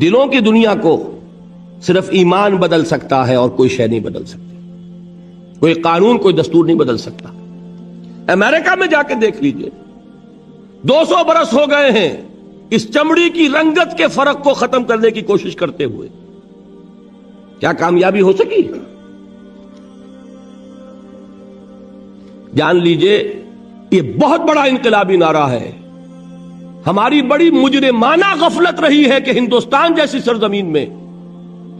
دلوں کی دنیا کو صرف ایمان بدل سکتا ہے اور کوئی شے نہیں بدل سکتی، کوئی قانون کوئی دستور نہیں بدل سکتا۔ امریکہ میں جا کے دیکھ لیجئے، 200 برس ہو گئے ہیں اس چمڑی کی رنگت کے فرق کو ختم کرنے کی کوشش کرتے ہوئے، کیا کامیابی ہو سکی؟ جان لیجئے یہ بہت بڑا انقلابی نعرہ ہے۔ ہماری بڑی مجرمانہ غفلت رہی ہے کہ ہندوستان جیسی سرزمین میں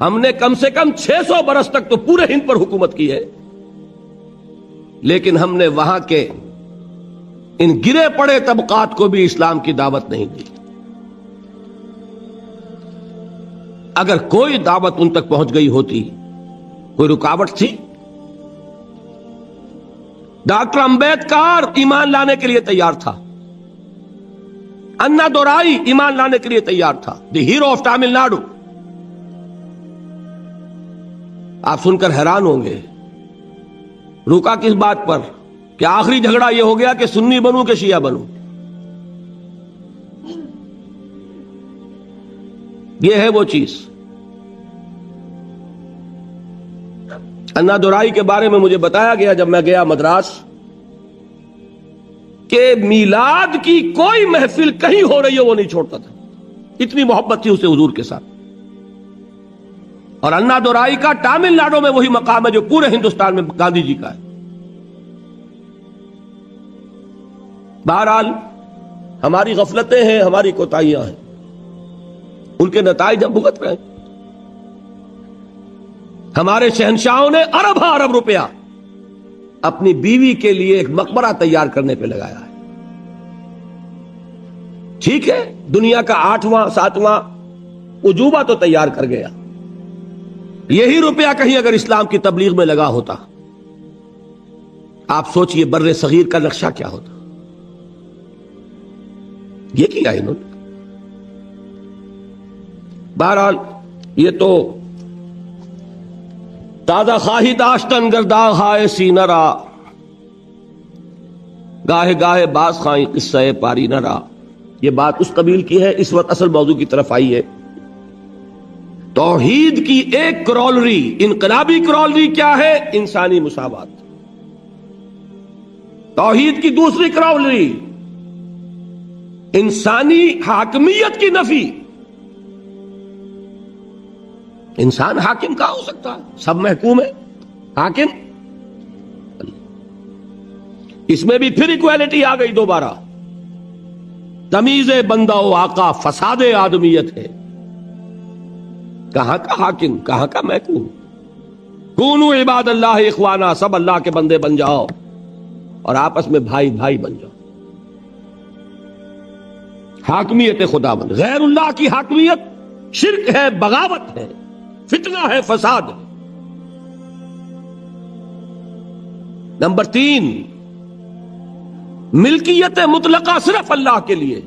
ہم نے کم سے کم 600 برس تک تو پورے ہند پر حکومت کی ہے، لیکن ہم نے وہاں کے ان گرے پڑے طبقات کو بھی اسلام کی دعوت نہیں دی۔ اگر کوئی دعوت ان تک پہنچ گئی ہوتی، کوئی رکاوٹ تھی؟ ڈاکٹر امبیڈکر ایمان لانے کے لیے تیار تھا، انا دورائی ایمان لانے کے لیے تیار تھا، دی ہیرو آف تامل ناڈو۔ آپ سن کر حیران ہوں گے، رکا کس بات پر؟ کہ آخری جھگڑا یہ ہو گیا کہ سنی بنوں کہ شیعہ بنوں۔ یہ ہے وہ چیز۔ انا دورائی کے بارے میں مجھے بتایا گیا جب میں گیا مدراس کہ میلاد کی کوئی محفل کہیں ہو رہی ہے وہ نہیں چھوڑتا تھا، اتنی محبت تھی اسے حضور کے ساتھ۔ اور انا دورائی کا تامل ناڈو میں وہی مقام ہے جو پورے ہندوستان میں گاندھی جی کا ہے۔ بہرحال ہماری غفلتیں ہیں، ہماری کوتاہیاں ہیں، ان کے نتائج ہم بھگت رہے ہیں۔ ہمارے شہنشاہوں نے ارب روپیہ اپنی بیوی کے لیے ایک مقبرہ تیار کرنے پہ لگایا ہے۔ ٹھیک ہے، دنیا کا 8واں 7واں عجوبہ تو تیار کر گیا، یہی روپیہ کہیں اگر اسلام کی تبلیغ میں لگا ہوتا، آپ سوچئے بر صغیر کا نقشہ کیا ہوتا۔ یہ کیا انہوں نے۔ بہرحال یہ تو تازہ خواہی داشتن گرداغ ہائے سینہ را، گاہے گاہے باز خواہی قصہ پاری نہ را۔ یہ بات اس قبیل کی ہے۔ اس وقت اصل موضوع کی طرف آئی ہے۔ توحید کی ایک کرولری، انقلابی کرولری کیا ہے؟ انسانی مساوات۔ توحید کی دوسری کرولری انسانی حاکمیت کی نفی۔ انسان حاکم کہاں ہو سکتا ہے؟ سب محکوم ہے، حاکم۔ اس میں بھی پھر ایکویلٹی آ گئی دوبارہ۔ تمیز بندہ و آقا فساد آدمیت ہے۔ کہاں کا حاکم، کہاں کا محکوم؟ کونوا عباد اللہ اخوانا، سب اللہ کے بندے بن جاؤ اور آپس میں بھائی بھائی بن جاؤ۔ حاکمیت خداوند، غیر اللہ کی حاکمیت شرک ہے، بغاوت ہے، فتنہ ہے، فساد ہے۔ نمبر 3، ملکیت مطلقہ صرف اللہ کے لیے۔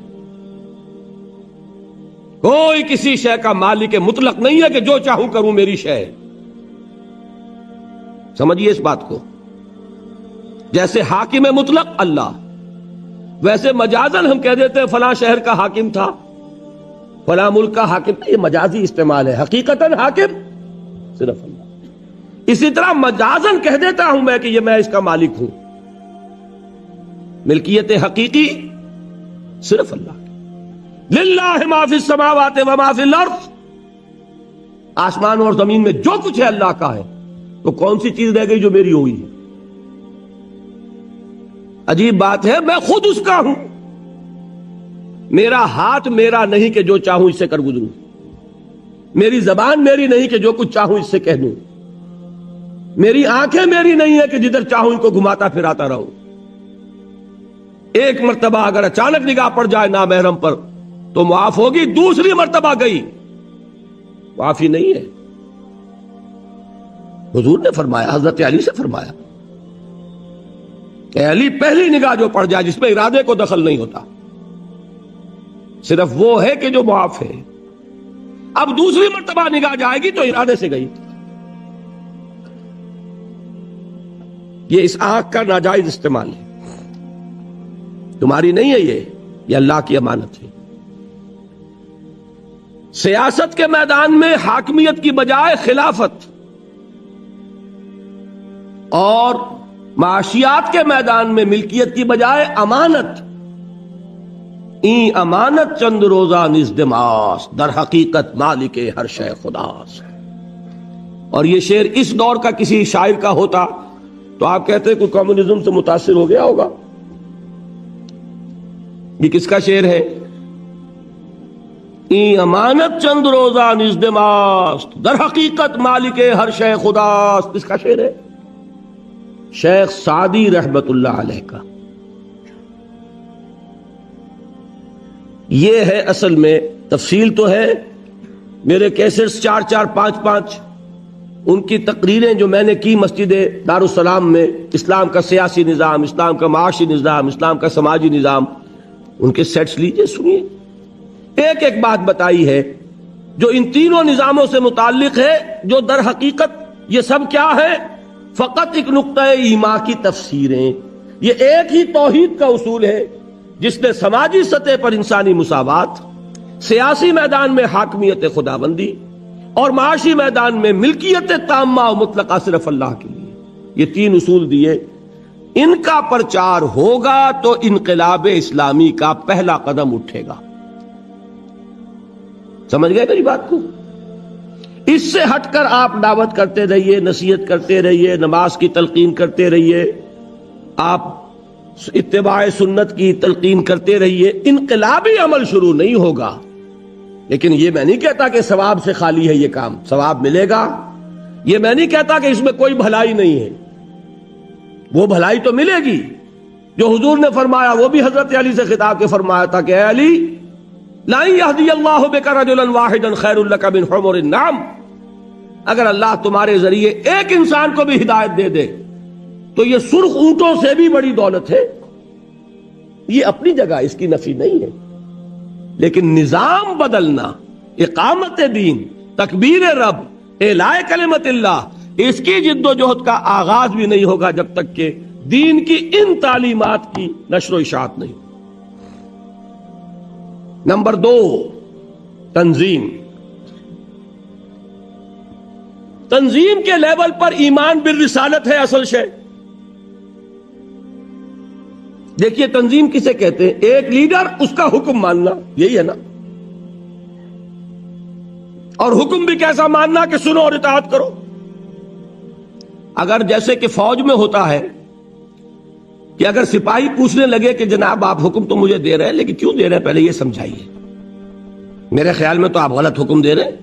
کوئی کسی شے کا مالک مطلق نہیں ہے کہ جو چاہوں کروں میری شے۔ سمجھیے اس بات کو۔ جیسے حاکم مطلق اللہ، ویسے مجازن ہم کہہ دیتے ہیں فلاں شہر کا حاکم تھا، فلاں ملک کا حاکم، یہ مجازی استعمال ہے۔ حقیقتاً حاکم صرف اللہ۔ اسی طرح مجازن کہہ دیتا ہوں میں کہ میں اس کا مالک ہوں۔ ملکیت حقیقی صرف اللہ کی۔ للہ ما فی السماوات و ما فی الارض، آسمان اور زمین میں جو کچھ ہے اللہ کا ہے، تو کون سی چیز رہ گئی جو میری ہوئی ہے؟ عجیب بات ہے، میں خود اس کا ہوں۔ میرا ہاتھ میرا نہیں کہ جو چاہوں اس سے کر گزروں، میری زبان میری نہیں کہ جو کچھ چاہوں اس سے کہہ دوں، میری آنکھیں میری نہیں ہے کہ جدھر چاہوں ان کو گھماتا پھراتا رہوں۔ ایک مرتبہ اگر اچانک نگاہ پڑ جائے نامحرم پر تو معاف ہوگی، دوسری مرتبہ گئی معافی نہیں ہے۔ حضور نے فرمایا، حضرت علی سے فرمایا کہ علی پہلی نگاہ جو پڑ جائے جس میں ارادے کو دخل نہیں ہوتا، صرف وہ ہے کہ جو معاف ہے۔ اب دوسری مرتبہ نگاہ جائے گی تو ارادے سے گئی۔ یہ اس آنکھ کا ناجائز استعمال ہے، تمہاری نہیں ہے، یہ اللہ کی امانت ہے۔ سیاست کے میدان میں حاکمیت کی بجائے خلافت، اور معاشیات کے میدان میں ملکیت کی بجائے امانت. این امانت چند روزہ نزدماس، در حقیقت مالک ہر شے خداس. اور یہ شعر اس دور کا کسی شاعر کا ہوتا تو آپ کہتے کوئی کمیونزم سے متاثر ہو گیا ہوگا. یہ کس کا شعر ہے؟ این امانت چند روزہ نزدماس، در حقیقت مالک ہر شے خداس. کس کا شعر ہے؟ شیخ سعدی رحمت اللہ علیہ کا. یہ ہے اصل میں، تفصیل تو ہے، میرے کیسٹس 4 5 5 ان کی تقریریں جو میں نے کی مسجد دارالسلام میں، اسلام کا سیاسی نظام، اسلام کا معاشی نظام، اسلام کا سماجی نظام، ان کے سیٹس لیجئے، سنیے. ایک ایک بات بتائی ہے جو ان تینوں نظاموں سے متعلق ہے، جو در حقیقت یہ سب کیا ہے؟ فقط ایک نقطہ ایما کی تفسیریں. یہ ایک ہی توحید کا اصول ہے جس نے سماجی سطح پر انسانی مساوات، سیاسی میدان میں حاکمیت خداوندی، اور معاشی میدان میں ملکیت تامہ و مطلقہ صرف اللہ کے لیے، یہ 3 اصول دیے. ان کا پرچار ہوگا تو انقلاب اسلامی کا پہلا قدم اٹھے گا. سمجھ گئے میری بات کو؟ اس سے ہٹ کر آپ دعوت کرتے رہیے، نصیحت کرتے رہیے، نماز کی تلقین کرتے رہیے، آپ اتباع سنت کی تلقین کرتے رہیے، انقلابی عمل شروع نہیں ہوگا. لیکن یہ میں نہیں کہتا کہ ثواب سے خالی ہے یہ کام، ثواب ملے گا. یہ میں نہیں کہتا کہ اس میں کوئی بھلائی نہیں ہے، وہ بھلائی تو ملے گی جو حضور نے فرمایا. وہ بھی حضرت علی سے خطاب کے فرمایا تھا کہ اے علی، لا یہدی اللہ بک رجلا واحدا خیر لک من حمر النعم. اگر اللہ تمہارے ذریعے ایک انسان کو بھی ہدایت دے دے تو یہ سرخ اونٹوں سے بھی بڑی دولت ہے. یہ اپنی جگہ، اس کی نفی نہیں ہے، لیکن نظام بدلنا، اقامت دین، تکبیر رب، اعلاء کلمت اللہ، اس کی جد و جہد کا آغاز بھی نہیں ہوگا جب تک کہ دین کی ان تعلیمات کی نشر و اشاعت نہیں. نمبر 2، تنظیم. تنظیم کے لیول پر ایمان بالرسالت ہے اصل شے. دیکھیے تنظیم کسے کہتے ہیں؟ ایک لیڈر، اس کا حکم ماننا، یہی ہے نا. اور حکم بھی کیسا ماننا کہ سنو اور اطاعت کرو. اگر جیسے کہ فوج میں ہوتا ہے کہ اگر سپاہی پوچھنے لگے کہ جناب آپ حکم تو مجھے دے رہے ہیں لیکن کیوں دے رہے ہیں پہلے یہ سمجھائیے، میرے خیال میں تو آپ غلط حکم دے رہے ہیں،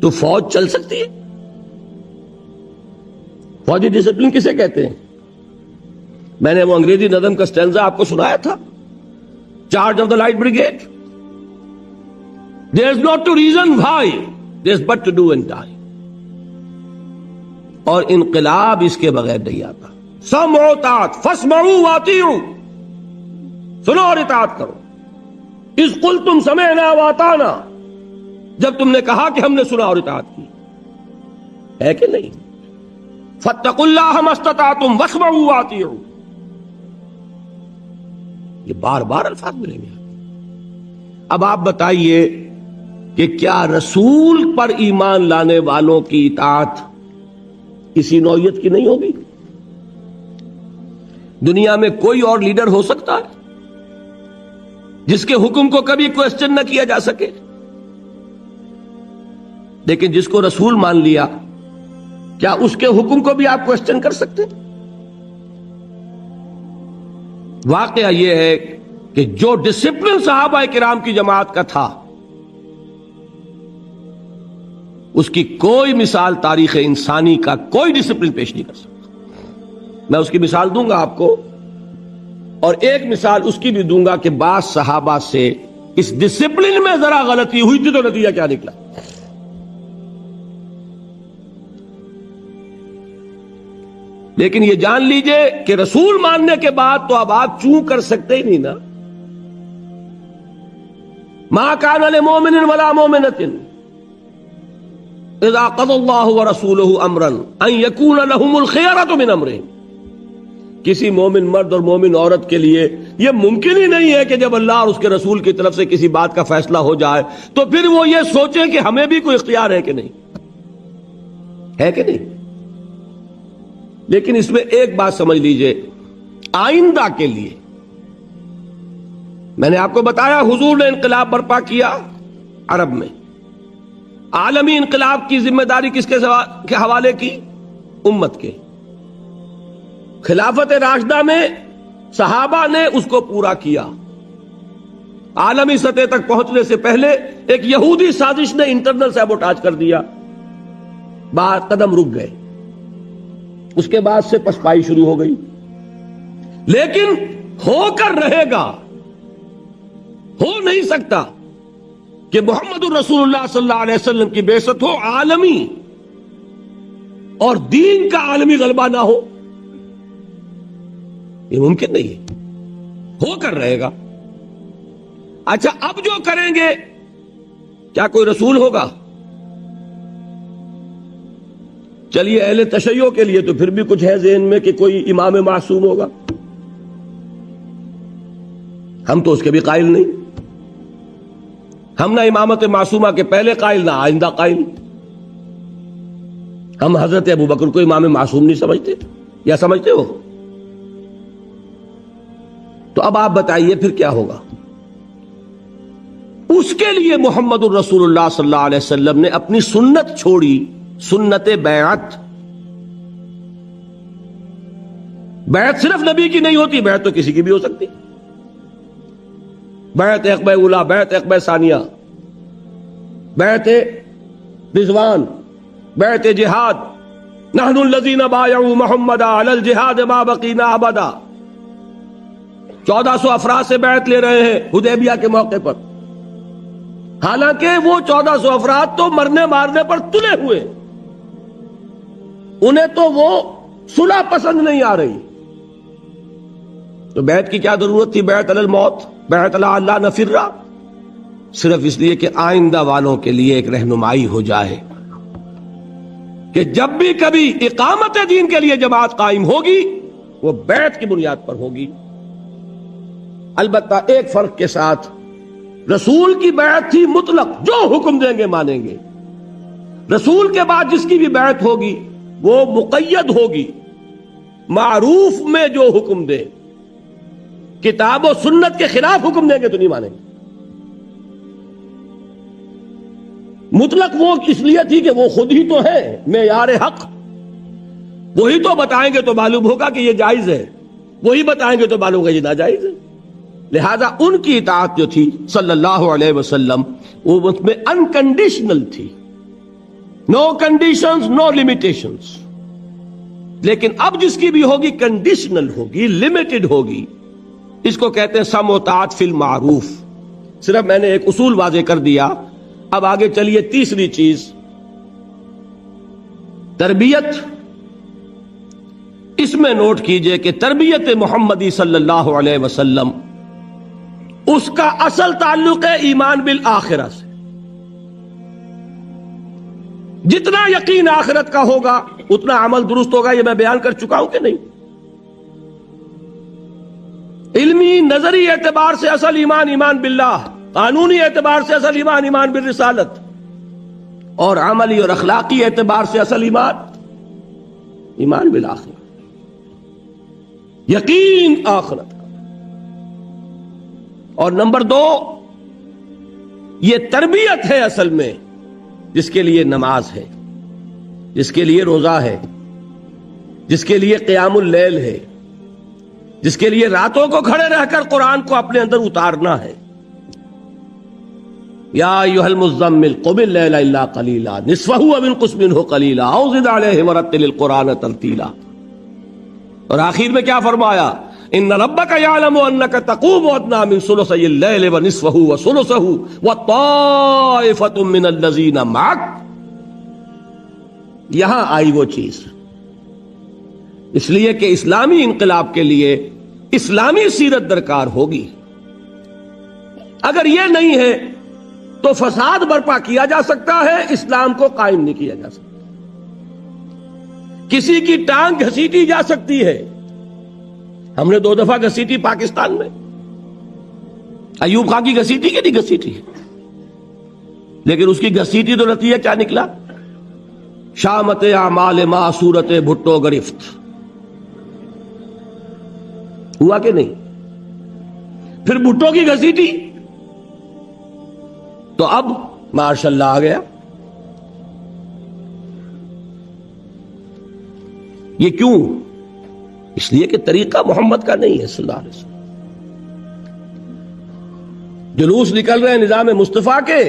تو فوج چل سکتی ہے؟ فوجی ڈسپلن کسے کہتے ہیں؟ میں نے وہ انگریزی نظم کا سٹینزا آپ کو سنایا تھا، charge of the light brigade. There is not to reason why, there is but to do and die. اور انقلاب اس کے بغیر نہیں آتا. سمعوا اطاعت، فاسمعوا واطیعوا، سنو اور اطاعت کرو. اذ قلتم سمعنا واطعنا، جب تم نے کہا کہ ہم نے سنا اور اطاعت کی، ہے کہ نہیں؟ فاتقوا اللہ ما استطعتم واسمعوا واطیعوا، یہ بار بار الفاظ ملیں گے. اب آپ بتائیے کہ کیا رسول پر ایمان لانے والوں کی اطاعت کسی نوعیت کی نہیں ہوگی؟ دنیا میں کوئی اور لیڈر ہو سکتا ہے جس کے حکم کو کبھی کوسچن نہ کیا جا سکے؟ لیکن جس کو رسول مان لیا، کیا اس کے حکم کو بھی آپ کوسچن کر سکتے؟ واقعہ یہ ہے کہ جو ڈسپلن صحابہ کرام کی جماعت کا تھا، اس کی کوئی مثال تاریخ انسانی کا کوئی ڈسپلن پیش نہیں کر سکتا. میں اس کی مثال دوں گا آپ کو، اور ایک مثال اس کی بھی دوں گا کہ بعض صحابہ سے اس ڈسپلن میں ذرا غلطی ہوئی تھی تو نتیجہ کیا نکلا. لیکن یہ جان لیجئے کہ رسول ماننے کے بعد تو اب آپ چوں کر سکتے ہی نہیں نا. ما کان لمؤمن ولا مؤمنۃ اذا قضى الله ورسوله امرا ان يكون لهم الخيرة من امرهم. کسی مومن مرد اور مومن عورت کے لیے یہ ممکن ہی نہیں ہے کہ جب اللہ اور اس کے رسول کی طرف سے کسی بات کا فیصلہ ہو جائے تو پھر وہ یہ سوچے کہ ہمیں بھی کوئی اختیار ہے کہ نہیں، ہے کہ نہیں۔ لیکن اس میں ایک بات سمجھ لیجئے، آئندہ کے لیے میں نے آپ کو بتایا حضور نے انقلاب برپا کیا عرب میں، عالمی انقلاب کی ذمہ داری کس کے حوالے کی؟ امت کے۔ خلافت راشدہ میں صحابہ نے اس کو پورا کیا۔ عالمی سطح تک پہنچنے سے پہلے ایک یہودی سازش نے انٹرنل سیبوٹاج کر دیا، بعد قدم رک گئے، اس کے بعد سے پسپائی شروع ہو گئی۔ لیکن ہو کر رہے گا، ہو نہیں سکتا کہ محمد الرسول اللہ صلی اللہ علیہ وسلم کی بعثت ہو عالمی اور دین کا عالمی غلبہ نہ ہو، یہ ممکن نہیں ہے، ہو کر رہے گا۔ اچھا اب جو کریں گے کیا کوئی رسول ہوگا؟ چلیے اہل تشیع کے لیے تو پھر بھی کچھ ہے ذہن میں کہ کوئی امام معصوم ہوگا، ہم تو اس کے بھی قائل نہیں، ہم نہ امامت معصومہ کے پہلے قائل نہ آئندہ قائل۔ ہم حضرت ابو بکر کو امام معصوم نہیں سمجھتے، یا سمجھتے ہو؟ تو اب آپ بتائیے پھر کیا ہوگا؟ اس کے لیے محمد الرسول اللہ صلی اللہ علیہ وسلم نے اپنی سنت چھوڑی، سنت بیعت۔ بیعت صرف نبی کی نہیں ہوتی، بیعت تو کسی کی بھی ہو سکتی، بیعت عقبہ اولا، بیعت عقبہ ثانیہ، بیعت رضوان، بیعت جہاد، نحن الذین بایعوا محمدا علی الجہاد ما بقینا ابدا۔ 1400 افراد سے بیعت لے رہے ہیں حدیبیہ کے موقع پر، حالانکہ وہ 1400 افراد تو مرنے مارنے پر تلے ہوئے، انہیں تو وہ صلح پسند نہیں آ رہی، تو بیعت کی کیا ضرورت تھی؟ بیعت علی الموت، بیعت علی اللہ نفر، صرف اس لیے کہ آئندہ والوں کے لیے ایک رہنمائی ہو جائے کہ جب بھی کبھی اقامت دین کے لیے جماعت قائم ہوگی وہ بیعت کی بنیاد پر ہوگی۔ البتہ ایک فرق کے ساتھ، رسول کی بیعت تھی مطلق، جو حکم دیں گے مانیں گے۔ رسول کے بعد جس کی بھی بیعت ہوگی وہ مقید ہوگی، معروف میں جو حکم دے، کتاب و سنت کے خلاف حکم دیں گے تو نہیں مانیں گے۔ مطلق وہ اس لیے تھی کہ وہ خود ہی تو ہے معیار حق، وہی تو بتائیں گے تو معلوم ہوگا کہ یہ جائز ہے، وہی بتائیں گے تو معلوم ہوگا یہ ناجائز ہے۔ لہذا ان کی اطاعت جو تھی صلی اللہ علیہ وسلم وہ اس میں انکنڈیشنل تھی، نو کنڈیشنز نو لیمیٹیشنز۔ لیکن اب جس کی بھی ہوگی کنڈیشنل ہوگی، لمیٹڈ ہوگی، اس کو کہتے ہیں سمع و طاعت فی المعروف۔ صرف میں نے ایک اصول واضح کر دیا، اب آگے چلیے تیسری چیز، تربیت۔ اس میں نوٹ کیجئے کہ تربیت محمدی صلی اللہ علیہ وسلم اس کا اصل تعلق ہے ایمان بالآخرہ سے۔ جتنا یقین آخرت کا ہوگا اتنا عمل درست ہوگا، یہ میں بیان کر چکا ہوں کہ نہیں؟ علمی نظری اعتبار سے اصل ایمان ایمان باللہ، قانونی اعتبار سے اصل ایمان ایمان بالرسالت، اور عملی اور اخلاقی اعتبار سے اصل ایمان ایمان بالآخرہ، یقین آخرت کا۔ اور نمبر 2، یہ تربیت ہے اصل میں، جس کے لیے نماز ہے، جس کے لیے روزہ ہے، جس کے لیے قیام اللیل ہے، جس کے لیے راتوں کو کھڑے رہ کر قرآن کو اپنے اندر اتارنا ہے۔ یا ایھا المزمل قم اللیل الا قلیلا نصفہ او انقص منہ قلیلا او زد علیہ ورتل القرآن ترتیلا۔ اور آخر میں کیا فرمایا؟ ان ربک یعلم انک تقوم ادنی من ثلثی اللیل ونصفہ وثلثہ وطائفۃ من الذین معک۔ یہاں آئی وہ چیز، اس لیے کہ اسلامی انقلاب کے لیے اسلامی سیرت درکار ہوگی۔ اگر یہ نہیں ہے تو فساد برپا کیا جا سکتا ہے، اسلام کو قائم نہیں کیا جا سکتا۔ کسی کی ٹانگ گھسیٹی جا سکتی ہے، ہم نے 2 دفعہ گھسیٹی پاکستان میں. ایوب خان کی گھسیٹی کہ نہیں گھسیٹی؟ لیکن اس کی گھسیٹی تو نتیجہ کیا نکلا؟ شامت اعمال ما صورت بھٹو گرفت. ہوا کہ نہیں؟ پھر بھٹو کی گھسیٹی تو اب ماشاء اللہ آ گیا. یہ کیوں؟ اس لیے کہ طریقہ محمد کا نہیں ہے صلی اللہ علیہ وسلم. جلوس نکل رہے ہیں نظام مصطفیٰ کے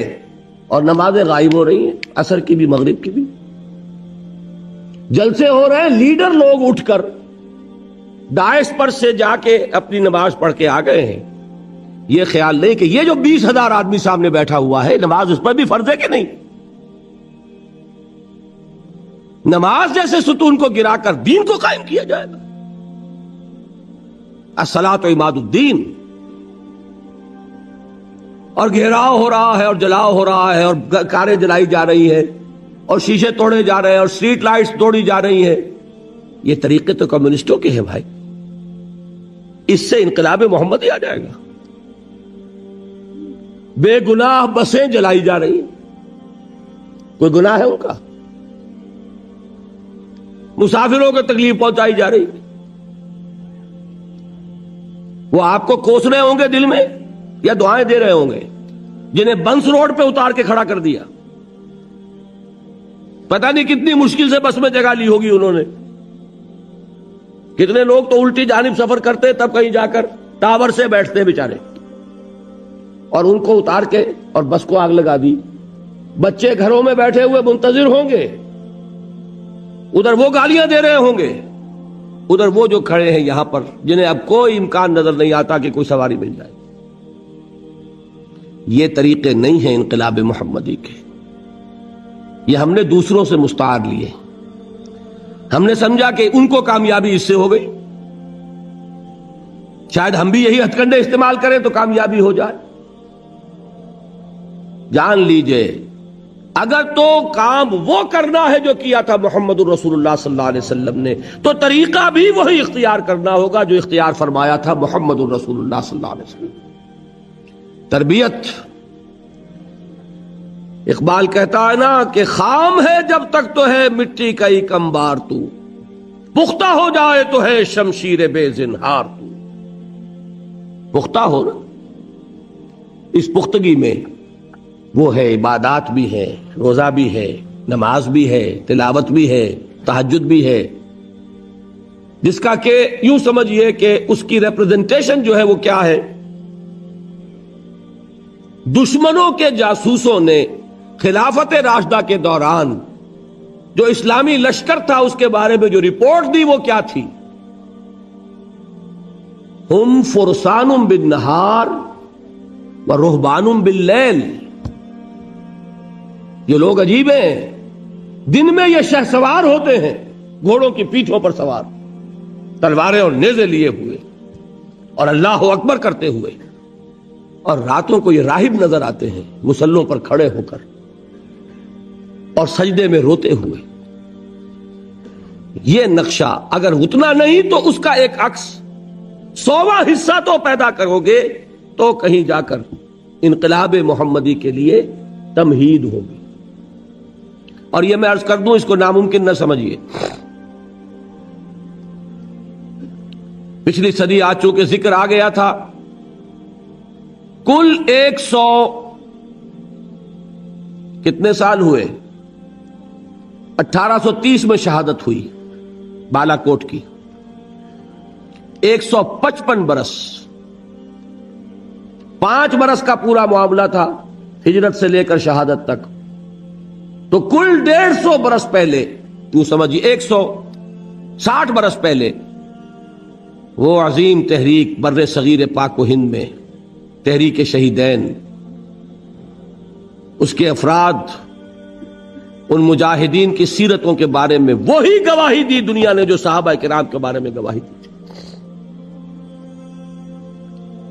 اور نمازیں غائب ہو رہی ہیں، عصر کی بھی مغرب کی بھی. جلسے ہو رہے ہیں، لیڈر لوگ اٹھ کر داعش پر سے جا کے اپنی نماز پڑھ کے آ گئے ہیں. یہ خیال نہیں کہ یہ جو 20,000 آدمی سامنے بیٹھا ہوا ہے، نماز اس پر بھی فرض ہے کہ نہیں؟ نماز جیسے ستون کو گرا کر دین کو قائم کیا جائے گا. الصلاۃ عماد الدین. اور گھیراؤ ہو رہا ہے اور جلاؤ ہو رہا ہے اور کاریں جلائی جا رہی ہیں اور شیشے توڑے جا رہے ہیں اور اسٹریٹ لائٹس توڑی جا رہی ہیں. یہ طریقے تو کمیونسٹوں کے ہیں بھائی. اس سے انقلاب محمد ہی آ جائے گا. بے گناہ بسیں جلائی جا رہی ہیں، کوئی گناہ ہے ان کا؟ مسافروں کو تکلیف پہنچائی جا رہی، وہ آپ کو کوس رہے ہوں گے دل میں یا دعائیں دے رہے ہوں گے؟ جنہیں بنس روڈ پہ اتار کے کھڑا کر دیا، پتہ نہیں کتنی مشکل سے بس میں جگہ لی ہوگی انہوں نے. کتنے لوگ تو الٹی جانب سفر کرتے تب کہیں جا کر ٹاور سے بیٹھتے بیچارے، اور ان کو اتار کے اور بس کو آگ لگا دی. بچے گھروں میں بیٹھے ہوئے منتظر ہوں گے، ادھر وہ گالیاں دے رہے ہوں گے، ادھر وہ جو کھڑے ہیں یہاں پر جنہیں اب کوئی امکان نظر نہیں آتا کہ کوئی سواری مل جائے. یہ طریقے نہیں ہیں انقلاب محمدی کے. یہ ہم نے دوسروں سے مستعار لیے. ہم نے سمجھا کہ ان کو کامیابی اس سے ہو گئی، شاید ہم بھی یہی ہتھ کنڈے استعمال کریں تو کامیابی ہو جائے. جان لیجئے اگر تو کام وہ کرنا ہے جو کیا تھا محمد الرسول اللہ صلی اللہ علیہ وسلم نے، تو طریقہ بھی وہی اختیار کرنا ہوگا جو اختیار فرمایا تھا محمد الرسول اللہ صلی اللہ علیہ وسلم. تربیت. اقبال کہتا ہے نا کہ خام ہے جب تک تو ہے مٹی کا ہی کمبار تو، پختہ ہو جائے تو ہے شمشیر بے زنہار تو. پختہ ہو نا، اس پختگی میں وہ ہے عبادات بھی ہے، روزہ بھی ہے، نماز بھی ہے، تلاوت بھی ہے، تہجد بھی ہے، جس کا کہ یوں سمجھئے کہ اس کی ریپرزنٹیشن جو ہے وہ کیا ہے؟ دشمنوں کے جاسوسوں نے خلافت راشدہ کے دوران جو اسلامی لشکر تھا اس کے بارے میں جو رپورٹ دی وہ کیا تھی؟ ہم فرسان بالنہار و رہبان باللیل. یہ لوگ عجیب ہیں، دن میں یہ شہسوار ہوتے ہیں گھوڑوں کی پیٹھوں پر سوار، تلواریں اور نیزے لیے ہوئے اور اللہ اکبر کرتے ہوئے، اور راتوں کو یہ راہب نظر آتے ہیں مسلوں پر کھڑے ہو کر اور سجدے میں روتے ہوئے. یہ نقشہ اگر اتنا نہیں تو اس کا ایک عکس 100واں حصہ تو پیدا کرو گے تو کہیں جا کر انقلاب محمدی کے لیے تمہید ہوگی. اور یہ میں عرض کر دوں، اس کو ناممکن نہ سمجھیے. پچھلی صدی آ چکے ذکر آ گیا تھا، کل 100 کتنے سال ہوئے؟ 1830 میں شہادت ہوئی بالا کوٹ کی. 155 برس، 5 برس کا پورا معاملہ تھا ہجرت سے لے کر شہادت تک. تو کل 150 برس پہلے، تو سمجھیے 160 برس پہلے وہ عظیم تحریک بر صغیر پاک و ہند میں، تحریک شہیدین، اس کے افراد، ان مجاہدین کی سیرتوں کے بارے میں وہی گواہی دی دنیا نے جو صحابہ کرام کے بارے میں گواہی دی.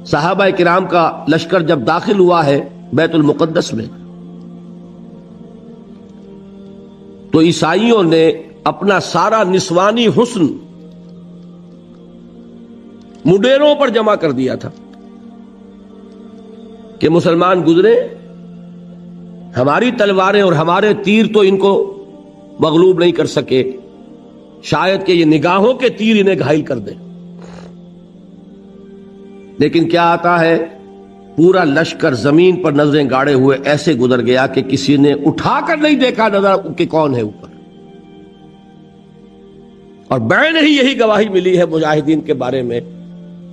صحابہ کرام کا لشکر جب داخل ہوا ہے بیت المقدس میں تو عیسائیوں نے اپنا سارا نسوانی حسن مڈیروں پر جمع کر دیا تھا کہ مسلمان گزرے، ہماری تلواریں اور ہمارے تیر تو ان کو مغلوب نہیں کر سکے، شاید کہ یہ نگاہوں کے تیر انہیں گھائل کر دیں۔ لیکن کیا آتا ہے، پورا لشکر زمین پر نظریں گاڑے ہوئے ایسے گزر گیا کہ کسی نے اٹھا کر نہیں دیکھا نظر کہ کون ہے اوپر۔ اور بعین ہی یہی گواہی ملی ہے مجاہدین کے بارے میں۔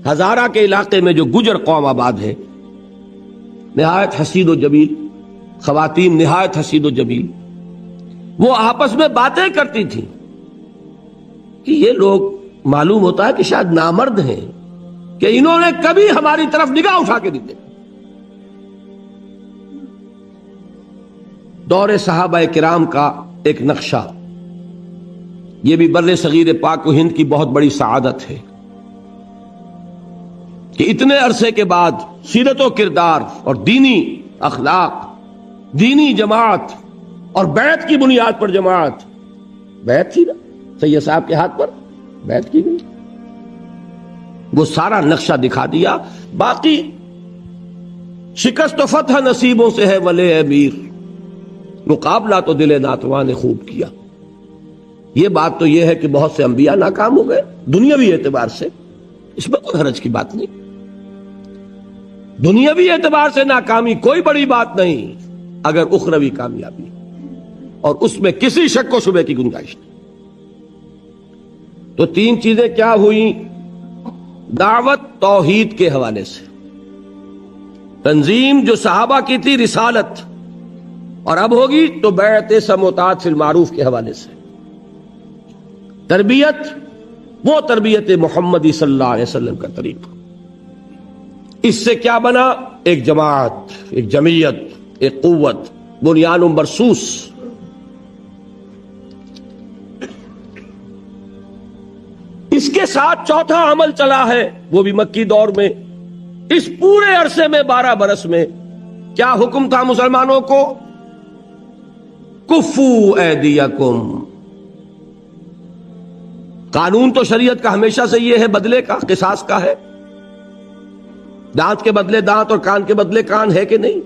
ہزارہ کے علاقے میں جو گجر قوم آباد ہے، نہایت حسین و جمیل خواتین، نہایت حسین و جمیل، وہ آپس میں باتیں کرتی تھیں کہ یہ لوگ معلوم ہوتا ہے کہ شاید نامرد ہیں کہ انہوں نے کبھی ہماری طرف نگاہ اٹھا کے نہیں دیکھا۔ دور صحابہ کرام کا ایک نقشہ، یہ بھی بر صغیر پاک و ہند کی بہت بڑی سعادت ہے کہ اتنے عرصے کے بعد سیرت و کردار اور دینی اخلاق، دینی جماعت اور بیعت کی بنیاد پر جماعت، بیعت تھی نا سید صاحب کے ہاتھ پر بیعت کی گئی، وہ سارا نقشہ دکھا دیا۔ باقی شکست و فتح نصیبوں سے ہے ولے امیر، مقابلہ تو دل ناتواں نے خوب کیا۔ یہ بات تو یہ ہے کہ بہت سے انبیاء ناکام ہو گئے دنیاوی اعتبار سے، اس میں کوئی حرج کی بات نہیں، دنیاوی اعتبار سے ناکامی کوئی بڑی بات نہیں اگر اخروی کامیابی، اور اس میں کسی شک و شبے کی گنجائش نہیں۔ تو تین چیزیں کیا ہوئیں؟ دعوت توحید کے حوالے سے، تنظیم جو صحابہ کی تھی رسالت، اور اب ہوگی تو بیعت سموتات فی المعروف کے حوالے سے، تربیت وہ تربیت محمدی صلی اللہ علیہ وسلم کا طریقہ۔ اس سے کیا بنا؟ ایک جماعت، ایک جمعیت، ایک قوت، بنیان مرصوص۔ اس کے ساتھ چوتھا عمل چلا ہے، وہ بھی مکی دور میں۔ اس پورے عرصے میں 12 برس میں کیا حکم تھا مسلمانوں کو؟ کفو ایدیکم۔ قانون تو شریعت کا ہمیشہ سے یہ ہے، بدلے کا، قصاص کا ہے، دانت کے بدلے دانت اور کان کے بدلے کان، ہے کہ نہیں؟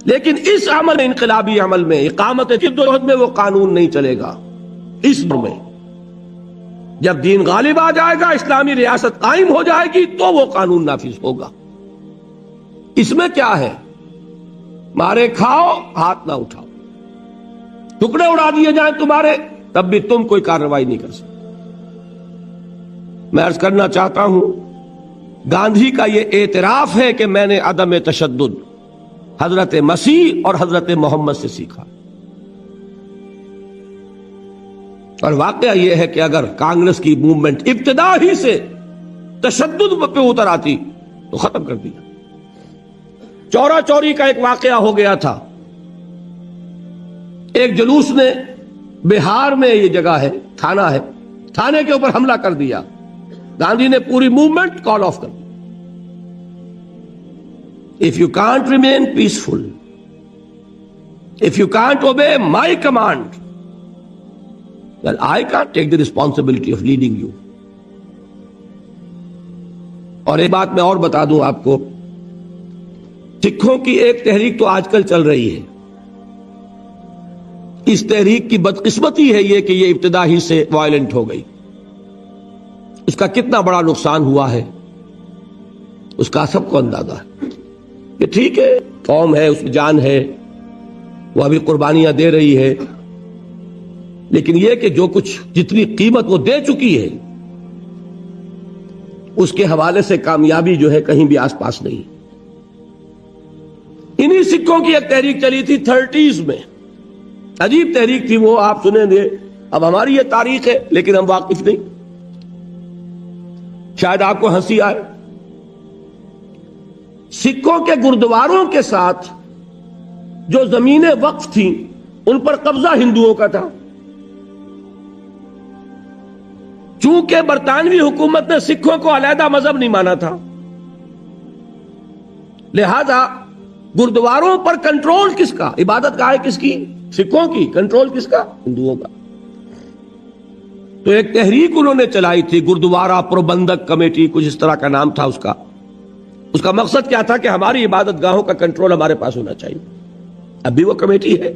لیکن اس عمل، انقلابی عمل میں، اقامت جدوجہد میں وہ قانون نہیں چلے گا۔ اس میں جب دین غالب آ جائے گا، اسلامی ریاست قائم ہو جائے گی، تو وہ قانون نافذ ہوگا۔ اس میں کیا ہے؟ مارے کھاؤ، ہاتھ نہ اٹھاؤ، ٹکڑے اڑا دیے جائیں تمہارے، تب بھی تم کوئی کارروائی نہیں کر سکتے۔ میں عرض کرنا چاہتا ہوں، گاندھی کا یہ اعتراف ہے کہ میں نے عدم تشدد حضرت مسیح اور حضرت محمد سے سیکھا، اور واقعہ یہ ہے کہ اگر کانگریس کی موومنٹ ابتدا ہی سے تشدد پہ اتر آتی تو ختم کر دیا۔ چورا چوری کا ایک واقعہ ہو گیا تھا، ایک جلوس نے بہار میں، یہ جگہ ہے، تھانہ ہے، تھانے کے اوپر حملہ کر دیا، گاندھی نے پوری موومنٹ کال آف کر دی۔ If you can't remain peaceful, if you can't obey my command, then I can't take the responsibility of leading you. اور ایک بات میں اور بتا دوں آپ کو، سکھوں کی ایک تحریک تو آج کل چل رہی ہے، اس تحریک کی بدقسمتی ہے یہ کہ یہ ابتدا ہی سے وائلنٹ ہو گئی۔ اس کا کتنا بڑا نقصان ہوا ہے اس کا سب کو اندازہ ہے۔ کہ ٹھیک ہے، قوم ہے، اس کی جان ہے، وہ ابھی قربانیاں دے رہی ہے، لیکن یہ کہ جو کچھ جتنی قیمت وہ دے چکی ہے اس کے حوالے سے کامیابی جو ہے کہیں بھی آس پاس نہیں۔ انہی سکھوں کی ایک تحریک چلی تھی 30s میں، عجیب تحریک تھی وہ، آپ سنیں گے۔ اب ہماری یہ تاریخ ہے لیکن ہم واقف نہیں، شاید آپ کو ہنسی آئے۔ سکھوں کے گردواروں کے ساتھ جو زمینیں وقف تھیں ان پر قبضہ ہندوؤں کا تھا۔ چونکہ برطانوی حکومت نے سکھوں کو علیحدہ مذہب نہیں مانا تھا، لہذا گردواروں پر کنٹرول کس کا؟ عبادت گاہ کس کی؟ سکھوں کی۔ کنٹرول کس کا؟ ہندوؤں کا۔ تو ایک تحریک انہوں نے چلائی تھی، گردوارہ پروبندک کمیٹی، کچھ اس طرح کا نام تھا اس کا۔ اس کا مقصد کیا تھا کہ ہماری عبادت گاہوں کا کنٹرول ہمارے پاس ہونا چاہیے۔ اب بھی وہ کمیٹی ہے،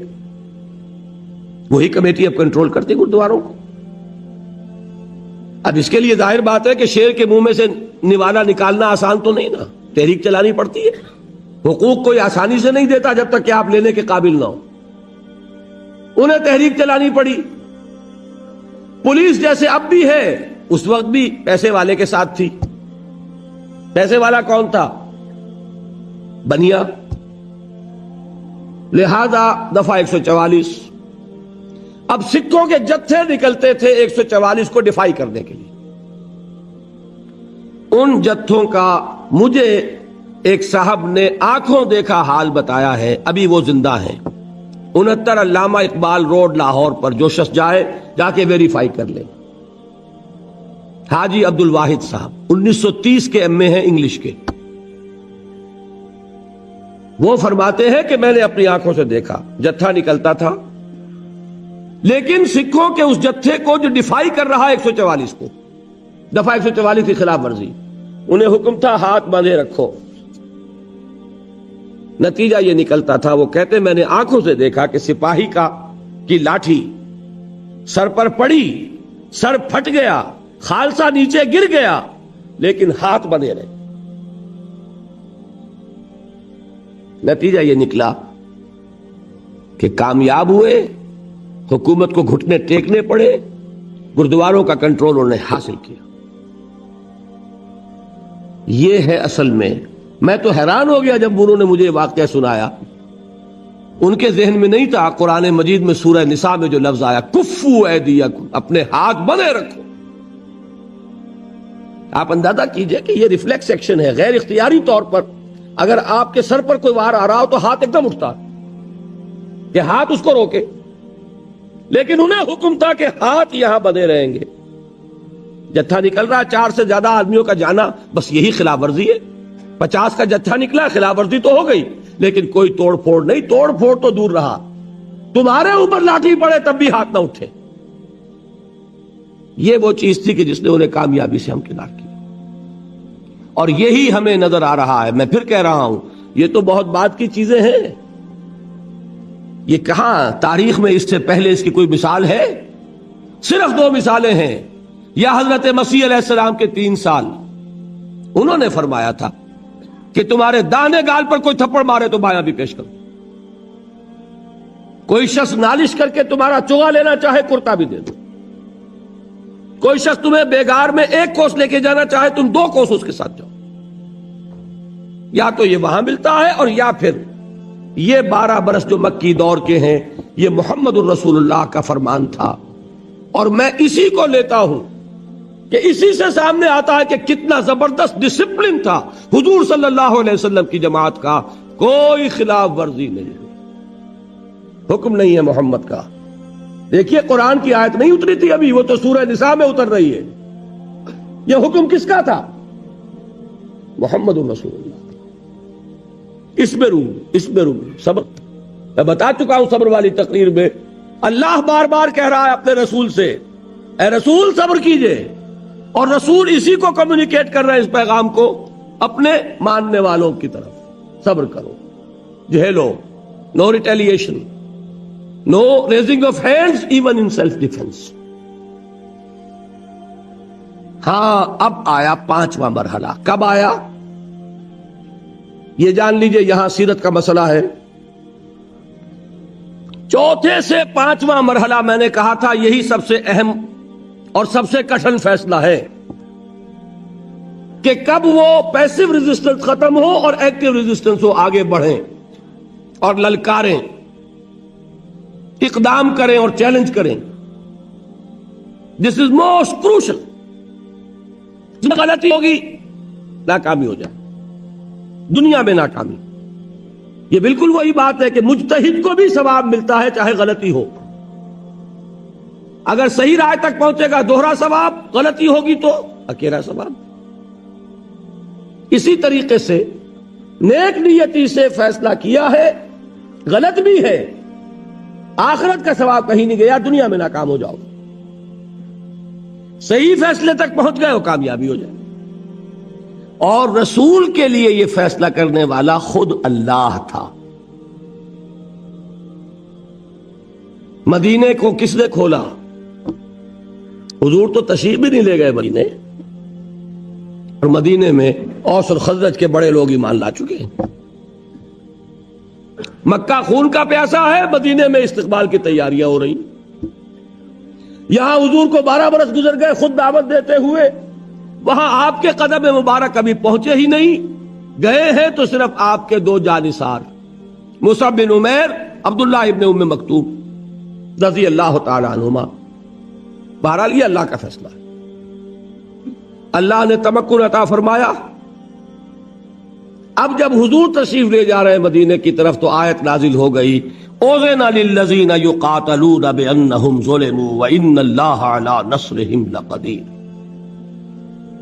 وہی کمیٹی اب کنٹرول کرتی گردواروں کو۔ اب اس کے لیے ظاہر بات ہے کہ شیر کے منہ میں سے نوالا نکالنا آسان تو نہیں نا، تحریک چلانی پڑتی ہے۔ حقوق کوئی آسانی سے نہیں دیتا جب تک کہ آپ لینے کے قابل نہ ہو، انہیں تحریک چلانی پڑی۔ پولیس جیسے اب بھی ہے، اس وقت بھی پیسے والے کے ساتھ تھی۔ پیسے والا کون تھا؟ بنیا۔ لہذا دفعہ 144، اب سکھوں کے جتھے نکلتے تھے 144 کو ڈیفائی کرنے کے لیے۔ ان جتھوں کا مجھے ایک صاحب نے آنکھوں دیکھا حال بتایا ہے، ابھی وہ زندہ ہیں، 69 علامہ اقبال روڈ لاہور پر، جو شخص جائے جا کے ویریفائی کر لے۔ حاجی عبد الواحد صاحب 1930 کے ایم اے ہیں انگلش کے، وہ فرماتے ہیں کہ میں نے اپنی آنکھوں سے دیکھا جتھا نکلتا تھا، لیکن سکھوں کے اس جتھے کو جو ڈیفائی کر رہا ہے 144 کو، دفعہ 144 کی خلاف ورزی، انہیں حکم تھا ہاتھ باندھے رکھو۔ نتیجہ یہ نکلتا تھا، وہ کہتے میں نے آنکھوں سے دیکھا کہ سپاہی کی لاٹھی سر پر پڑی، سر پھٹ گیا، خالصہ نیچے گر گیا، لیکن ہاتھ بندھے رہے۔ نتیجہ یہ نکلا کہ کامیاب ہوئے، حکومت کو گھٹنے ٹیکنے پڑے، گردواروں کا کنٹرول انہوں نے حاصل کیا۔ یہ ہے اصل میں تو حیران ہو گیا جب انہوں نے مجھے واقعہ سنایا۔ ان کے ذہن میں نہیں تھا قرآن مجید میں سورہ نساء میں جو لفظ آیا کفو ایدیکم، اپنے ہاتھ بندھے رکھو۔ آپ اندازہ کیجئے کہ یہ ریفلیکس ایکشن ہے، غیر اختیاری طور پر اگر آپ کے سر پر کوئی وار آ رہا ہو تو ہاتھ ایک دم اٹھتا کہ ہاتھ اس کو روکے، لیکن انہیں حکم تھا کہ ہاتھ یہاں بندھے رہیں گے۔ جتھا نکل رہا 4 سے زیادہ آدمیوں کا جانا، بس یہی خلاف ورزی ہے۔ 50 کا جتھا نکلا، خلاف ورزی تو ہو گئی، لیکن کوئی توڑ پھوڑ نہیں۔ توڑ پھوڑ تو دور رہا، تمہارے اوپر لاٹھی پڑے تب بھی ہاتھ نہ اٹھے۔ یہ وہ چیز تھی کہ جس نے انہیں کامیابی سے ہمکنار کیا، اور یہی ہمیں نظر آ رہا ہے۔ میں پھر کہہ رہا ہوں، یہ تو بہت بات کی چیزیں ہیں، یہ کہاں تاریخ میں اس سے پہلے اس کی کوئی مثال ہے؟ صرف 2 مثالیں ہیں۔ یا حضرت مسیح علیہ السلام کے 3 سال، انہوں نے فرمایا تھا کہ تمہارے دانے گال پر کوئی تھپڑ مارے تو بایاں بھی پیش کرو، کوئی شخص نالش کر کے تمہارا چوغا لینا چاہے کرتا بھی دے دو، کوئی شخص تمہیں بیگار میں 1 کوس لے کے جانا چاہے تم 2 کوس اس کے ساتھ جاؤ۔ یا تو یہ وہاں ملتا ہے، اور یا پھر یہ 12 برس جو مکی دور کے ہیں، یہ محمد الرسول اللہ کا فرمان تھا، اور میں اسی کو لیتا ہوں کہ اسی سے سامنے آتا ہے کہ کتنا زبردست ڈسپلن تھا حضور صلی اللہ علیہ وسلم کی جماعت کا، کوئی خلاف ورزی نہیں، حکم نہیں ہے محمد کا۔ دیکھیے قرآن کی آیت نہیں اتری تھی ابھی، وہ تو سورہ نساء میں اتر رہی ہے۔ یہ حکم کس کا تھا؟ محمد الرسول اللہ۔ اس میں روم صبر، میں بتا چکا ہوں صبر والی تقریر میں، اللہ بار بار کہہ رہا ہے اپنے رسول سے، اے رسول صبر کیجئے، اور رسول اسی کو کمیونیکیٹ کر رہے ہیں اس پیغام کو اپنے ماننے والوں کی طرف، صبر کرو، جھیلو، no retaliation, no raising of hands even in self defence. ہاں اب آیا 5واں مرحلہ۔ کب آیا؟ یہ جان لیجئے، یہاں سیرت کا مسئلہ ہے۔ 4 سے 5واں مرحلہ میں نے کہا تھا یہی سب سے اہم اور سب سے کٹھن فیصلہ ہے کہ کب وہ پیسو ریزسٹنس ختم ہو اور ایکٹیو ریزسٹنس ہو، آگے بڑھیں اور للکاریں، اقدام کریں اور چیلنج کریں۔ دس از موسٹ کروشل۔ غلطی ہوگی، ناکامی ہو جائے، دنیا میں ناکامی۔ یہ بالکل وہی بات ہے کہ مجتہد کو بھی ثواب ملتا ہے چاہے غلطی ہو۔ اگر صحیح رائے تک پہنچے گا 2 ثواب، غلطی ہوگی تو اکیلا ثواب۔ اسی طریقے سے نیک نیتی سے فیصلہ کیا ہے، غلط بھی ہے، آخرت کا ثواب کہیں نہیں گیا، دنیا میں ناکام ہو جاؤ۔ صحیح فیصلے تک پہنچ گئے وہ کامیابی ہو جائے. اور رسول کے لیے یہ فیصلہ کرنے والا خود اللہ تھا. مدینے کو کس نے کھولا؟ حضور تو تشریف بھی نہیں لے گئے مدینے، اور مدینے میں اوس اور خزرج کے بڑے لوگ ایمان لا چکے ہیں. مکہ خون کا پیاسا ہے، مدینے میں استقبال کی تیاریاں ہو رہی. یہاں حضور کو 12 برس گزر گئے خود دعوت دیتے ہوئے، وہاں آپ کے قدم مبارک کبھی پہنچے ہی نہیں. گئے ہیں تو صرف آپ کے 2 جانثار مصعب بن عمیر، عبداللہ ابن ام مکتوم رضی اللہ تعالی عنہما. بہرحال یہ اللہ کا فیصلہ ہے. اللہ نے تمکن عطا فرمایا. اب جب حضور تشریف لے جا رہے ہیں مدینے کی طرف تو آیت نازل ہو گئی، اذن للذین یقاتلون بانہم ظلموا وان اللہ علی نصرہم لقدیر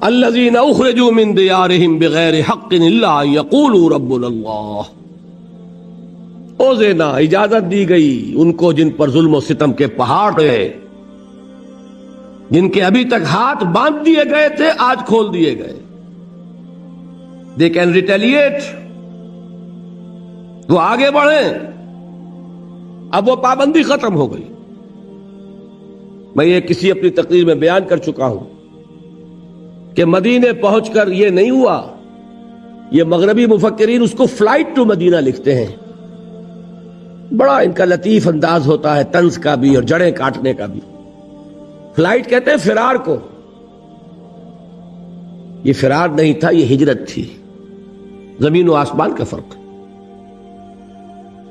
الذین اخرجوا من دیارہم بغیر حق الا ان یقولوا ربنا اللہ. اذن اجازت دی گئی ان کو جن پر ظلم و ستم کے پہاڑ ہے، جن کے ابھی تک ہاتھ باندھ دیے گئے تھے آج کھول دیے گئے. They can retaliate. وہ آگے بڑھیں. اب وہ پابندی ختم ہو گئی. میں یہ کسی اپنی تقریر میں بیان کر چکا ہوں کہ مدینے پہنچ کر یہ نہیں ہوا. یہ مغربی مفکرین اس کو فلائٹ ٹو مدینہ لکھتے ہیں. بڑا ان کا لطیف انداز ہوتا ہے، طنز کا بھی اور جڑیں کاٹنے کا بھی. فلائٹ کہتے ہیں فرار کو. یہ فرار نہیں تھا، یہ ہجرت تھی. زمین و آسمان کا فرق.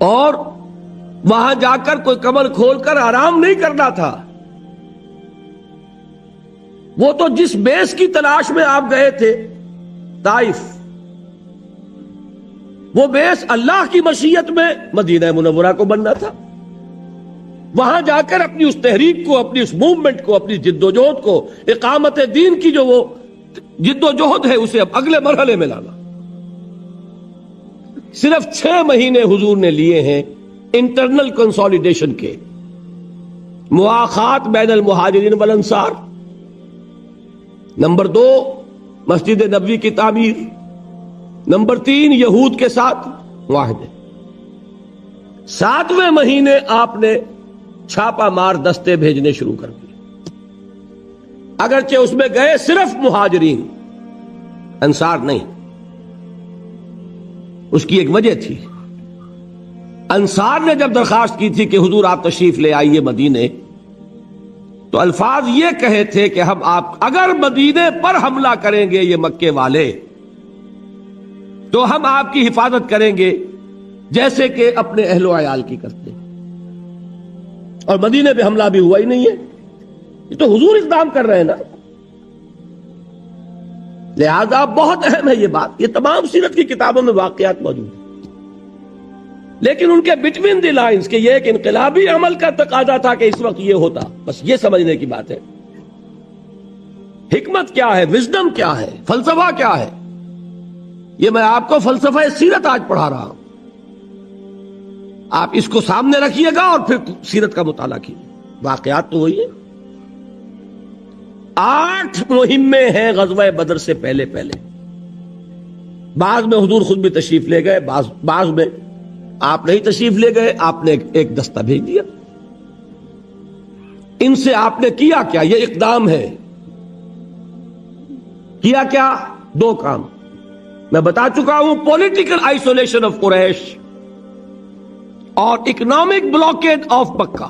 اور وہاں جا کر کوئی کمر کھول کر آرام نہیں کرنا تھا. وہ تو جس بیس کی تلاش میں آپ گئے تھے طائف، وہ بیس اللہ کی مشیت میں مدینہ منورہ کو بننا تھا. وہاں جا کر اپنی اس تحریک کو، اپنی اس موومنٹ کو، اپنی جد و جہد کو، اقامت دین کی جو وہ جد و جہد ہے اسے اب اگلے مرحلے میں لانا. صرف 6 مہینے حضور نے لیے ہیں انٹرنل کنسولیڈیشن کے، مواخات بین المہاجرین والانصار. نمبر 2 مسجد نبوی کی تعمیر. نمبر 3 یہود کے ساتھ معاہدے. 7ویں مہینے آپ نے چھاپا مار دستے بھیجنے شروع کر دیے. اگرچہ اس میں گئے صرف مہاجرین، انصار نہیں. اس کی ایک وجہ تھی. انصار نے جب درخواست کی تھی کہ حضور آپ تشریف لے آئیے مدینے، تو الفاظ یہ کہے تھے کہ ہم آپ اگر مدینے پر حملہ کریں گے یہ مکے والے تو ہم آپ کی حفاظت کریں گے جیسے کہ اپنے اہل و عیال کی کرتے. اور مدینے پہ حملہ بھی ہوا ہی نہیں ہے. یہ تو حضور اقدام کر رہے ہیں نا. لہذا بہت اہم ہے یہ بات. یہ تمام سیرت کی کتابوں میں واقعات موجود ہیں، لیکن ان کے بٹوین دی لائنز کہ یہ ایک انقلابی عمل کا تقاضا تھا کہ اس وقت یہ ہوتا. بس یہ سمجھنے کی بات ہے. حکمت کیا ہے، وزڈم کیا ہے، فلسفہ کیا ہے. یہ میں آپ کو فلسفہ سیرت آج پڑھا رہا ہوں. آپ اس کو سامنے رکھیے گا اور پھر سیرت کا مطالعہ کیجیے. واقعات تو وہی ہے. 8 مہمیں ہیں غزوہ بدر سے پہلے. بعض میں حضور خود بھی تشریف لے گئے، بعض میں آپ نہیں تشریف لے گئے. آپ نے ایک دستہ بھیج دیا. ان سے آپ نے کیا کیا؟ یہ اقدام ہے. کیا کیا؟ 2 کام میں بتا چکا ہوں. پولیٹیکل آئسولیشن آف قریش اور اکنامک بلاکیڈ آف مکہ.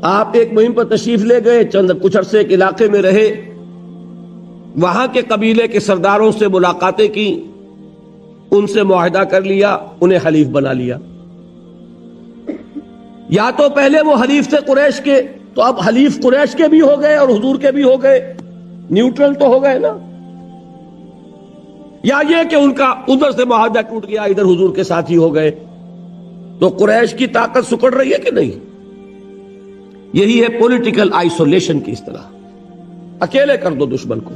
آپ ایک مہم پر تشریف لے گئے، کچھ عرصے ایک علاقے میں رہے، وہاں کے قبیلے کے سرداروں سے ملاقاتیں کی، ان سے معاہدہ کر لیا، انہیں حلیف بنا لیا. یا تو پہلے وہ حلیف تھے قریش کے، تو اب حلیف قریش کے بھی ہو گئے اور حضور کے بھی ہو گئے، نیوٹرل تو ہو گئے نا. یا یہ کہ ان کا ادھر سے معاہدہ ٹوٹ گیا، ادھر حضور کے ساتھ ہی ہو گئے. تو قریش کی طاقت سکڑ رہی ہے کہ نہیں؟ یہی ہے پولیٹیکل آئسولیشن کی اصطلاح. اکیلے کر دو دشمن کو.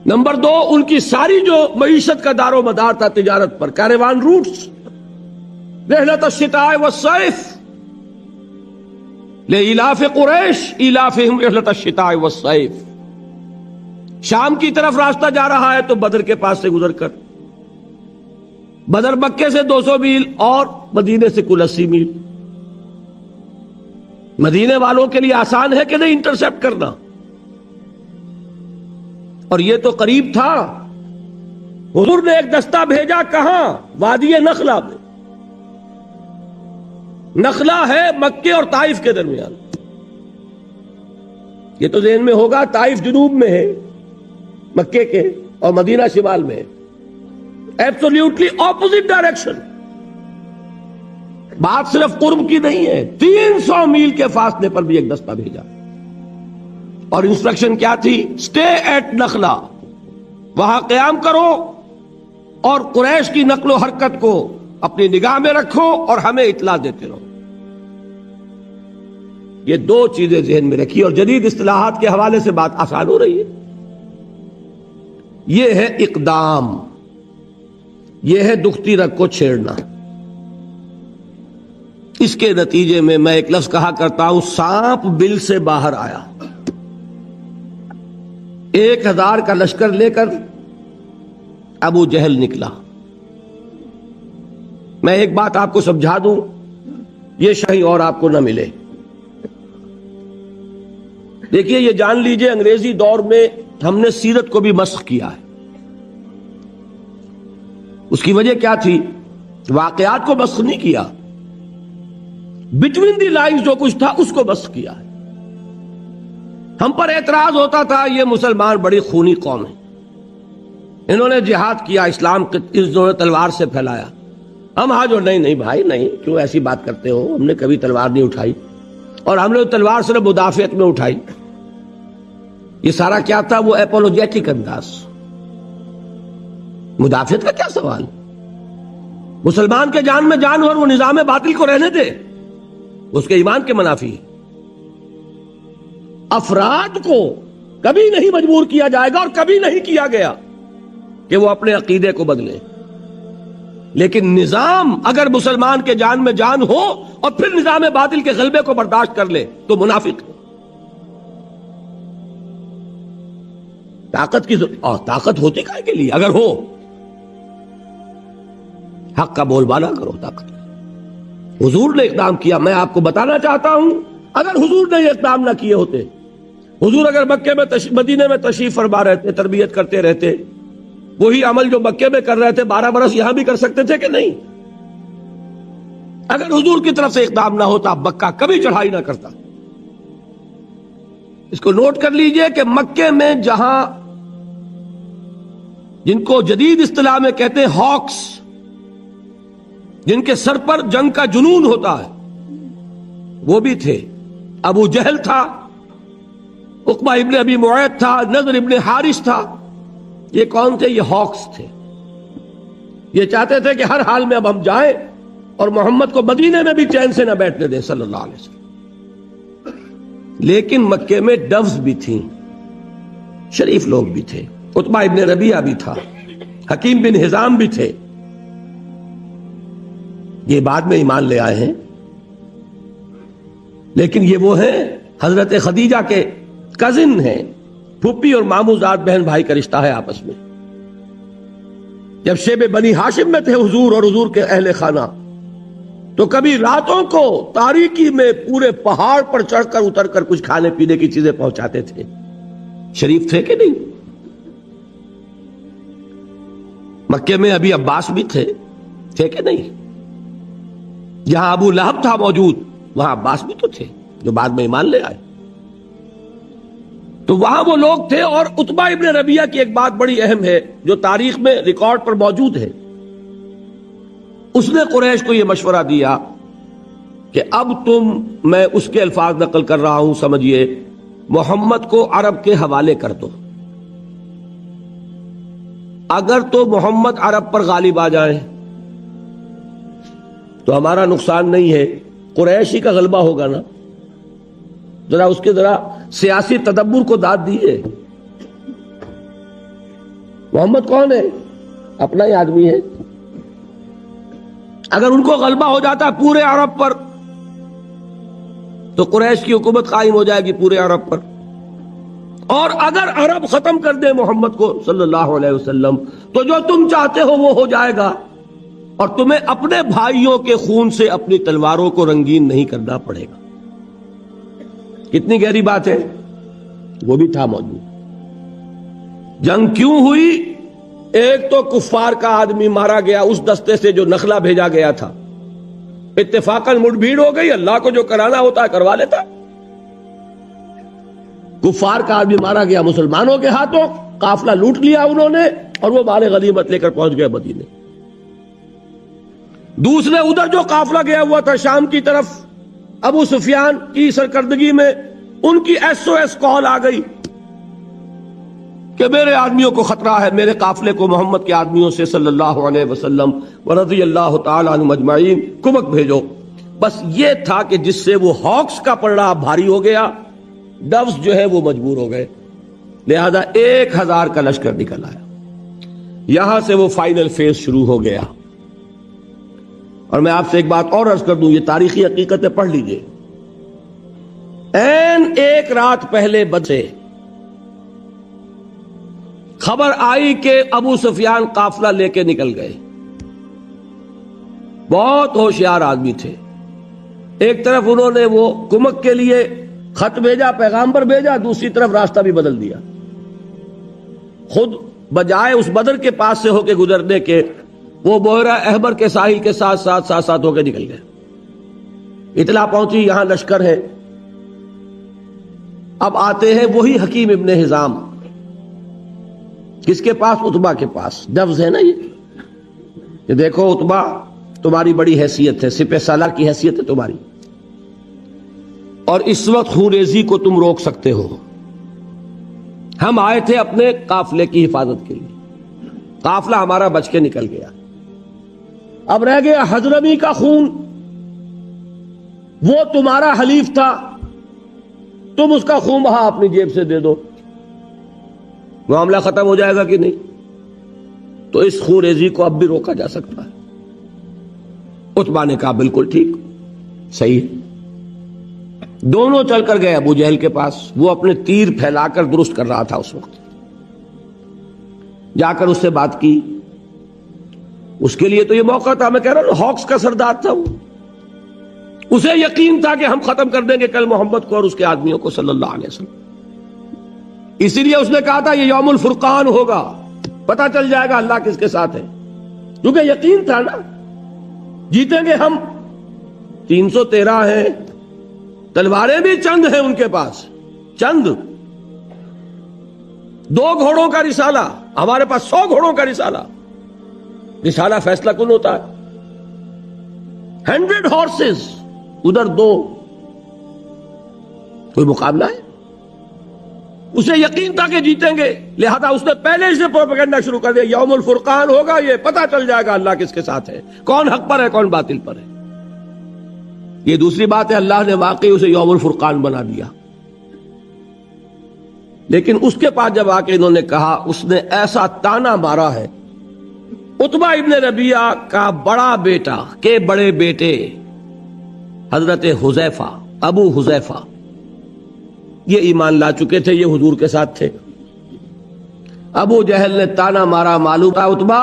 نمبر 2 ان کی ساری جو معیشت کا دار و مدار تھا تجارت پر، کاروان روٹس، رحلت الشتاء والصیف، لإلاف قریش إلافهم رحلة الشتاء والصيف. شام کی طرف راستہ جا رہا ہے تو بدر کے پاس سے گزر کر، بدر مکے سے 200 میل اور مدینے سے کل 80 میل. مدینے والوں کے لیے آسان ہے کہ نہیں انٹرسپٹ کرنا؟ اور یہ تو قریب تھا. حضور نے ایک دستہ بھیجا کہاں؟ وادی نخلا میں. نخلا ہے مکے اور طائف کے درمیان. یہ تو ذہن میں ہوگا طائف جنوب میں ہے مکے کے اور مدینہ شمال میں ہے. Absolutely opposite direction. بات صرف قرب کی نہیں ہے، 300 میل کے فاصلے پر بھی ایک دستہ بھیجا. اور انسٹرکشن کیا تھی؟ اسٹے ایٹ نخلا، وہاں قیام کرو اور قریش کی نقل و حرکت کو اپنی نگاہ میں رکھو اور ہمیں اطلاع دیتے رہو. یہ دو چیزیں ذہن میں رکھی. اور جدید اصطلاحات کے حوالے سے بات آسان ہو رہی ہے. یہ ہے اقدام، یہ ہے دکھتی رگ کو چھیڑنا. اس کے نتیجے میں میں ایک لفظ کہا کرتا ہوں، سانپ بل سے باہر آیا. 1000 کا لشکر لے کر ابو جہل نکلا. میں ایک بات آپ کو سمجھا دوں، یہ شاہی اور آپ کو نہ ملے. دیکھیے یہ جان لیجئے انگریزی دور میں ہم نے سیرت کو بھی مسخ کیا ہے. اس کی وجہ کیا تھی؟ واقعات کو مسخ نہیں کیا، بٹوین دی لائنز جو کچھ تھا اس کو مسخ کیا ہے. ہم پر اعتراض ہوتا تھا یہ مسلمان بڑی خونی قوم ہے، انہوں نے جہاد کیا، اسلام انہوں نے تلوار سے پھیلایا. ہم جو نہیں بھائی نہیں، کیوں ایسی بات کرتے ہو؟ ہم نے کبھی تلوار نہیں اٹھائی، اور ہم نے تلوار صرف مدافعت میں اٹھائی. یہ سارا کیا تھا؟ وہ اپولوجیٹک انداز. مدافعت کا کیا سوال؟ مسلمان کے جان میں جان ہو اور وہ نظام باطل کو رہنے دے، اس کے ایمان کے منافی ہے. افراد کو کبھی نہیں مجبور کیا جائے گا اور کبھی نہیں کیا گیا کہ وہ اپنے عقیدے کو بدلے. لیکن نظام اگر مسلمان کے جان میں جان ہو اور پھر نظام باطل کے غلبے کو برداشت کر لے تو منافق ہے. طاقت کی اور طاقت ہوتی کائے کے لیے؟ اگر ہو حق کا بول بالا کرو. طاقت حضور نے اقدام کیا. میں آپ کو بتانا چاہتا ہوں اگر حضور نے یہ اقدام نہ کیے ہوتے، حضور اگر مکے میں مدینے میں تشریف فرما رہتے، تربیت کرتے رہتے، وہی عمل جو مکے میں کر رہے تھے 12 برس یہاں بھی کر سکتے تھے کہ نہیں؟ اگر حضور کی طرف سے اقدام نہ ہوتا مکہ کبھی چڑھائی نہ کرتا. اس کو نوٹ کر لیجئے کہ مکے میں جہاں جن کو جدید اصطلاح میں کہتے ہیں ہاکس، جن کے سر پر جنگ کا جنون ہوتا ہے، وہ بھی تھے. ابو جہل تھا، عقبہ ابن ابی معیط تھا، نضر ابن حارث تھا. یہ کون تھے؟ یہ ہاکس تھے. یہ چاہتے تھے کہ ہر حال میں اب ہم جائیں اور محمد کو مدینے میں بھی چین سے نہ بیٹھنے دیں صلی اللہ علیہ وسلم. لیکن مکے میں ڈوز بھی تھیں، شریف لوگ بھی تھے. عتبہ ابن ربیعہ بھی تھا، حکیم بن حزام بھی تھے. یہ بعد میں ایمان لے آئے ہیں، لیکن یہ وہ ہیں حضرت خدیجہ کے کزن ہیں. پھوپھی اور ماموں ذات بہن بھائی کا رشتہ ہے آپس میں. جب شیب بنی ہاشم میں تھے حضور اور حضور کے اہل خانہ، تو کبھی راتوں کو تاریکی میں پورے پہاڑ پر چڑھ کر اتر کر کچھ کھانے پینے کی چیزیں پہنچاتے تھے. شریف تھے کہ نہیں؟ مکے میں ابھی عباس بھی تھے کہ نہیں؟ جہاں ابو لہب تھا موجود وہاں عباس بھی تو تھے جو بعد میں ایمان لے آئے. تو وہاں وہ لوگ تھے. اور عتبہ ابن ربیعہ کی ایک بات بڑی اہم ہے جو تاریخ میں ریکارڈ پر موجود ہے. اس نے قریش کو یہ مشورہ دیا کہ اب میں اس کے الفاظ نقل کر رہا ہوں، سمجھیے، محمد کو عرب کے حوالے کر دو. اگر تو محمد عرب پر غالب آ جائیں تو ہمارا نقصان نہیں ہے، قریشی کا غلبہ ہوگا نا. ذرا اس کے ذرا سیاسی تدبر کو داد دیے. محمد کون ہے؟ اپنا ہی آدمی ہے. اگر ان کو غلبہ ہو جاتا پورے عرب پر تو قریش کی حکومت قائم ہو جائے گی پورے عرب پر. اور اگر عرب ختم کر دے محمد کو صلی اللہ علیہ وسلم تو جو تم چاہتے ہو وہ ہو جائے گا، اور تمہیں اپنے بھائیوں کے خون سے اپنی تلواروں کو رنگین نہیں کرنا پڑے گا. کتنی گہری بات ہے، وہ بھی تھا موجود. جنگ کیوں ہوئی؟ ایک تو کفار کا آدمی مارا گیا اس دستے سے جو نخلا بھیجا گیا تھا، اتفاقاً مٹ بھیڑ ہو گئی، اللہ کو جو کرانا ہوتا ہے کروا لیتا. کفار کا آدمی مارا گیا مسلمانوں کے ہاتھوں، قافلہ لوٹ لیا انہوں نے، اور وہ مال غنیمت لے کر پہنچ گئے مدینے. دوسرے ادھر جو قافلہ گیا ہوا تھا شام کی طرف، ابو سفیان کی سرکردگی میں ان کی SOS کال آ گئی کہ میرے آدمیوں کو خطرہ ہے، میرے قافلے کو محمد کے آدمیوں سے صلی اللہ علیہ وسلم ورضی اللہ تعالی عنہم اجمعین کمک بھیجو. بس یہ تھا کہ جس سے وہ ہاکس کا پلڑا بھاری ہو گیا، ڈوز جو ہے وہ مجبور ہو گئے، لہذا 1000 کا لشکر نکل آیا. یہاں سے وہ فائنل فیز شروع ہو گیا. اور میں آپ سے ایک بات اور عرض کر دوں، یہ تاریخی حقیقتیں پڑھ لیجئے. ایک رات پہلے بدر سے خبر آئی کہ ابو سفیان قافلہ لے کے نکل گئے. بہت ہوشیار آدمی تھے. ایک طرف انہوں نے وہ کمک کے لیے خط بھیجا، پیغامبر بھیجا، دوسری طرف راستہ بھی بدل دیا. خود بجائے اس بدر کے پاس سے ہو کے گزرنے کے، وہ بحیرہ احمر کے ساحل کے ساتھ ہو کے نکل گئے. اطلاع پہنچی یہاں لشکر ہے. اب آتے ہیں وہی حکیم ابن حزام، کس کے پاس؟ عتبہ کے پاس. ڈوز ہے نا یہ دیکھو عتبہ تمہاری بڑی حیثیت ہے، سپہ سالار کی حیثیت ہے تمہاری، اور اس وقت خونریزی کو تم روک سکتے ہو. ہم آئے تھے اپنے قافلے کی حفاظت کے لیے، قافلہ ہمارا بچ کے نکل گیا، اب رہ گیا حضرمی کا خون، وہ تمہارا حلیف تھا، تم اس کا خون بہا اپنی جیب سے دے دو، معاملہ ختم ہو جائے گا کہ نہیں؟ تو اس خونریزی کو اب بھی روکا جا سکتا ہے. عتبہ نے کہا بالکل ٹھیک، صحیح. دونوں چل کر گئے ابو جہل کے پاس. وہ اپنے تیر پھیلا کر درست کر رہا تھا اس وقت. جا کر اس سے بات کی. اس کے لیے تو یہ موقع تھا، میں کہہ رہا ہوں ہاکس کا سردار تھا وہ. اسے یقین تھا کہ ہم ختم کر دیں گے کل محمد کو اور اس کے آدمیوں کو صلی اللہ علیہ وسلم. اسی لیے اس نے کہا تھا یہ یوم الفرقان ہوگا، پتہ چل جائے گا اللہ کس کے ساتھ ہے، کیونکہ یقین تھا نا جیتیں گے ہم. 313 ہیں، تلواریں بھی چند ہیں ان کے پاس، چند. 2 گھوڑوں کا رسالہ، ہمارے پاس 100 گھوڑوں کا رسالہ. رسالہ فیصلہ کن ہوتا ہے. 100 ہارسز، ادھر 2. کوئی مقابلہ ہے؟ اسے یقین تھا کہ جیتیں گے، لہذا اس نے پہلے سے پروپیگنڈا شروع کر دیا یوم الفرقان ہوگا، یہ پتہ چل جائے گا اللہ کس کے ساتھ ہے، کون حق پر ہے کون باطل پر ہے. یہ دوسری بات ہے، اللہ نے واقعی اسے یوم الفرقان بنا دیا. لیکن اس کے بعد جب آ کے انہوں نے کہا، اس نے ایسا تانا مارا ہے. عتبہ ابن ربیعہ کا بڑا بیٹا کے بڑے بیٹے حضرت حذیفہ، ابو حذیفہ، یہ ایمان لا چکے تھے، یہ حضور کے ساتھ تھے. ابو جہل نے تانا مارا، معلوم تھا عتبہ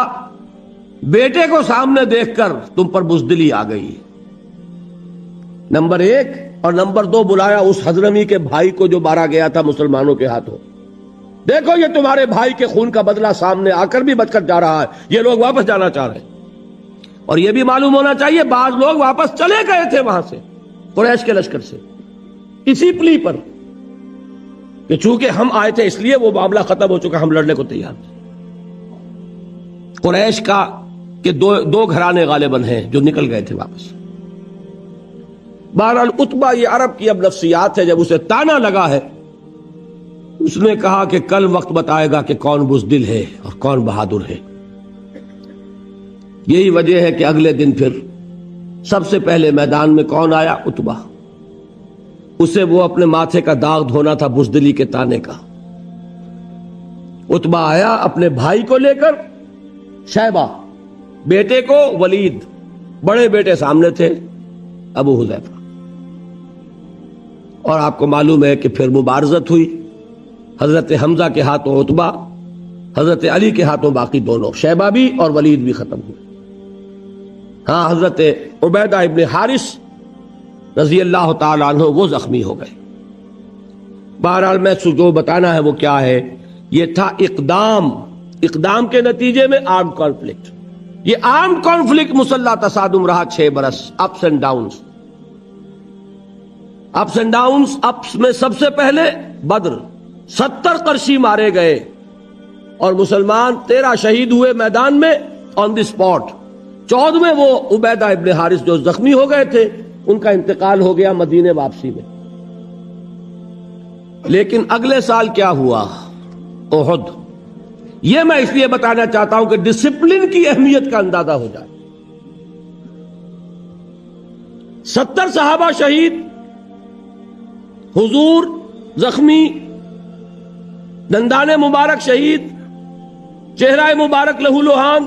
بیٹے کو سامنے دیکھ کر تم پر بزدلی آ گئی. نمبر 1 اور نمبر 2 بلایا اس حضرمی کے بھائی کو جو مارا گیا تھا مسلمانوں کے ہاتھوں. دیکھو یہ تمہارے بھائی کے خون کا بدلہ سامنے آ کر بھی بچ کر جا رہا ہے، یہ لوگ واپس جانا چاہ رہے ہیں. اور یہ بھی معلوم ہونا چاہیے بعض لوگ واپس چلے گئے تھے وہاں سے قریش کے لشکر سے، اسی پلی پر کہ چونکہ ہم آئے تھے اس لیے وہ معاملہ ختم ہو چکا، ہم لڑنے کو تیار تھے. قریش کا کہ دو گھرانے غالباً ہیں جو نکل گئے تھے واپس. بہرحال عتبہ، یہ عرب کی اب نفسیات ہے، جب اسے تانا لگا ہے اس نے کہا کہ کل وقت بتائے گا کہ کون بزدل ہے اور کون بہادر ہے. یہی وجہ ہے کہ اگلے دن پھر سب سے پہلے میدان میں کون آیا؟ عتبہ. اسے وہ اپنے ماتھے کا داغ دھونا تھا بزدلی کے تانے کا. عتبہ آیا اپنے بھائی کو لے کر، شیبہ، بیٹے کو ولید، بڑے بیٹے سامنے تھے ابو حذیفہ. اور آپ کو معلوم ہے کہ پھر مبارزت ہوئی، حضرت حمزہ کے ہاتھوں عتبہ، حضرت علی کے ہاتھوں باقی دونوں، شیبہ بھی اور ولید بھی ختم ہوئے۔ ہاں حضرت عبیدہ ابن حارث رضی اللہ تعالی عنہ وہ زخمی ہو گئے۔ بہرحال میں جو بتانا ہے وہ کیا ہے، یہ تھا اقدام کے نتیجے میں آرم کانفلکٹ۔ یہ آرم کانفلکٹ مسلح تصادم رہا 6 برس، اپس اینڈ ڈاؤنز۔ اپس میں سب سے پہلے بدر، 70 قرشی مارے گئے اور مسلمان 13 شہید ہوئے میدان میں آن دی اسپاٹ۔ 14ویں وہ عبیدہ ابن حارث جو زخمی ہو گئے تھے، ان کا انتقال ہو گیا مدینے واپسی میں۔ لیکن اگلے سال کیا ہوا؟ احد۔ یہ میں اس لیے بتانا چاہتا ہوں کہ ڈسپلن کی اہمیت کا اندازہ ہو جائے۔ 70 صحابہ شہید، حضور زخمی، دندان مبارک شہید، چہرہ مبارک لہو لہان،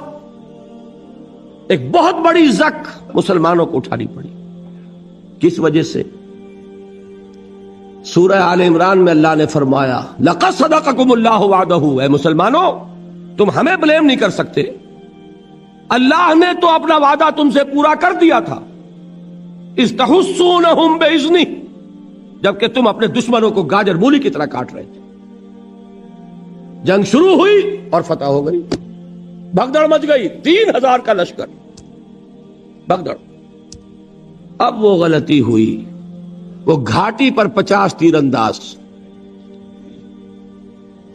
ایک بہت بڑی زک مسلمانوں کو اٹھانی پڑی۔ کس وجہ سے؟ سورہ آل عمران میں اللہ نے فرمایا لَقَدْ صَدَقَكُمُ اللَّهُ وَعْدَهُ، اے مسلمانوں تم ہمیں بلیم نہیں کر سکتے، اللہ نے تو اپنا وعدہ تم سے پورا کر دیا تھا۔ اِذْ تَحُسُّونَهُمْ بِإِذْنِهِ، جبکہ تم اپنے دشمنوں کو گاجر مولی کی طرح کاٹ رہے تھے۔ جنگ شروع ہوئی اور فتح ہو گئی، بھگدڑ مچ گئی، 3000 کا لشکر بھگدڑ۔ اب وہ غلطی ہوئی، وہ گھاٹی پر 50 تیر انداز۔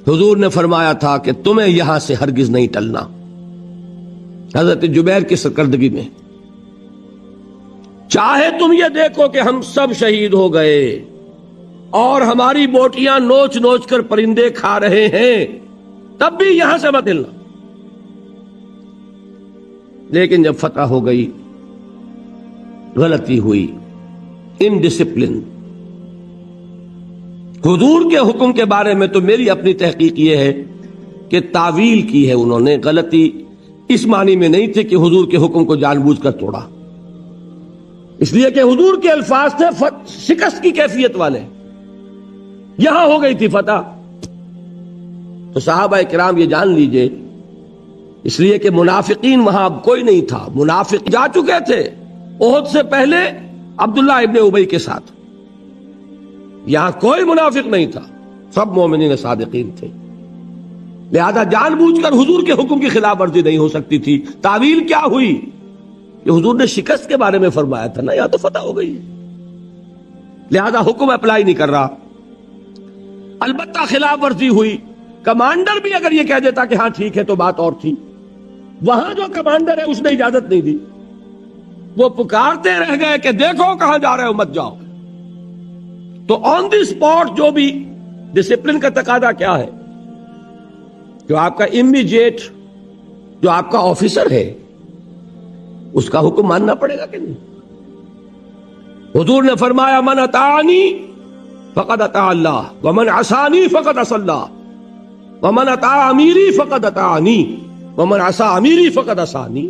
حضور نے فرمایا تھا کہ تمہیں یہاں سے ہرگز نہیں ٹلنا، حضرت جبیر کی سرکردگی میں۔ چاہے تم یہ دیکھو کہ ہم سب شہید ہو گئے اور ہماری بوٹیاں نوچ نوچ کر پرندے کھا رہے ہیں، تب بھی یہاں سے مت ہلنا۔ لیکن جب فتح ہو گئی، غلطی ہوئی، انڈسپلن۔ حضور کے حکم کے بارے میں تو میری اپنی تحقیق یہ ہے کہ تعویل کی ہے انہوں نے، غلطی اس معنی میں نہیں تھی کہ حضور کے حکم کو جان بوجھ کر توڑا، اس لیے کہ حضور کے الفاظ تھے شکست کی کیفیت والے، یہاں ہو گئی تھی فتح۔ تو صحابہ کرام یہ جان لیجئے، اس لیے کہ منافقین وہاں کوئی نہیں تھا، منافق جا چکے تھے احد سے پہلے عبداللہ ابن ابی کے ساتھ، یہاں کوئی منافق نہیں تھا، سب مومنین صادقین تھے، لہذا جان بوجھ کر حضور کے حکم کی خلاف ورزی نہیں ہو سکتی تھی۔ تعویل کیا ہوئی کہ حضور نے شکست کے بارے میں فرمایا تھا نا، یہاں تو فتح ہو گئی، لہذا حکم اپلائی نہیں کر رہا۔ البتہ خلاف ورزی ہوئی، کمانڈر بھی اگر یہ کہہ دیتا کہ ہاں ٹھیک ہے تو بات اور تھی، وہاں جو کمانڈر ہے اس نے اجازت نہیں دی، وہ پکارتے رہ گئے کہ دیکھو کہاں جا رہے ہو، مت جاؤ۔ تو آن دی اسپاٹ جو بھی ڈسپلن کا تقاضا کیا ہے، جو آپ کا امیجیٹ، جو آپ کا آفیسر ہے، اس کا حکم ماننا پڑے گا کہ نہیں؟ حضور نے فرمایا من اطاعنی فقد اطاع اللہ ومن عصانی فقد عصى اللہ ومن اطاع امیری فقد اطاعنی ومن عصى امیری فقد عصانی۔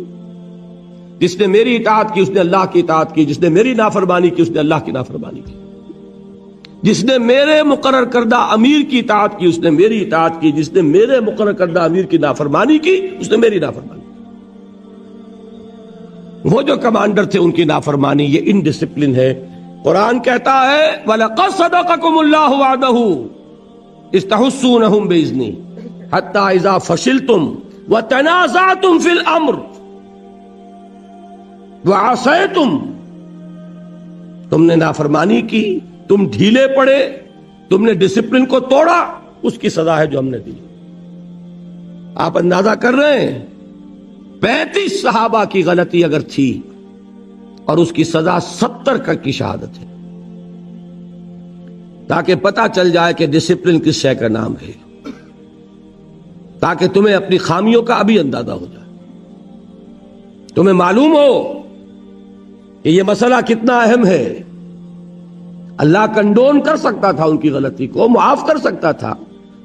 جس نے میری اطاعت کی اس نے اللہ کی اطاعت کی، جس نے میری نافرمانی کی اس نے اللہ کی نافرمانی کی، جس نے میرے مقرر کردہ امیر کی اطاعت کی اس نے میری اطاعت کی، جس نے میرے مقرر کردہ امیر کی نافرمانی کی اس نے میری نافرمانی کی۔ وہ جو کمانڈر تھے ان کی نافرمانی، یہ انڈسپلن ہے۔ قرآن کہتا ہے وَلَقَدْ صَدَقَكُمُ اللَّهُ وَعْدَهُ إِذْ تَحُسُّونَهُم بِإِذْنِهِ حَتَّى إِذَا فَشِلْتُمْ وَتَنَازَعْتُمْ فِي الْأَمْرِ وَعَصَيْتُمْ، تم نے نافرمانی کی، تم ڈھیلے پڑے، تم نے ڈسپلن کو توڑا، اس کی سزا ہے جو ہم نے دی۔ آپ اندازہ کر رہے ہیں 35 صحابہ کی غلطی اگر تھی اور اس کی سزا 70 کی شہادت ہے، تاکہ پتہ چل جائے کہ ڈسپلن کس شے کا نام ہے، تاکہ تمہیں اپنی خامیوں کا ابھی اندازہ ہو جائے، تمہیں معلوم ہو کہ یہ مسئلہ کتنا اہم ہے۔ اللہ کنڈون کر سکتا تھا ان کی غلطی کو، معاف کر سکتا تھا،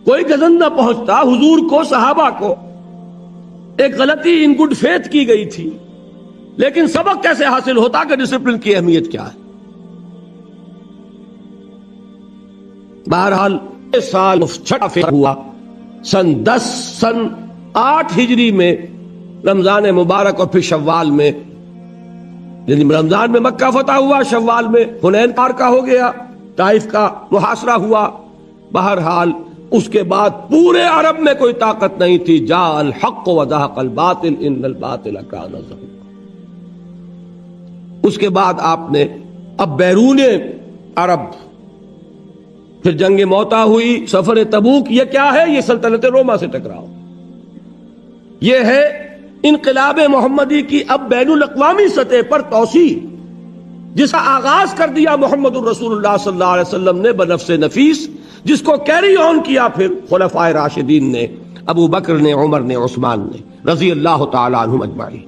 کوئی گزن نہ پہنچتا، حضور کو صحابہ کو ایک غلطی ان گڈ فیتھ کی گئی تھی، لیکن سبق کیسے حاصل ہوتا کہ ڈسپلن کی اہمیت کیا ہے۔ بہرحال اس سال چھٹا فتح ہوا سن 8 ہجری میں رمضان مبارک، اور پھر شوال میں، یعنی رمضان میں مکہ فتح ہوا، شوال میں حنین پار کا ہو گیا، طائف کا محاصرہ ہوا۔ بہرحال اس کے بعد پورے عرب میں کوئی طاقت نہیں تھی۔ جاء الحق وزهق الباطل ان الباطل کان زہوقا۔ اس کے بعد آپ نے اب بیرون عرب پھر جنگ موتا ہوئی، سفر تبوک۔ یہ کیا ہے؟ یہ سلطنت روما سے ٹکراؤ، یہ ہے انقلاب محمدی کی اب بین الاقوامی سطح پر توسیع، جس کا آغاز کر دیا محمد الرسول اللہ صلی اللہ علیہ وسلم نے بنفس نفیس، جس کو کیری آن کیا پھر خلفائے راشدین نے، ابو بکر نے، عمر نے، عثمان نے، رضی اللہ تعالی عنہم اجمعین۔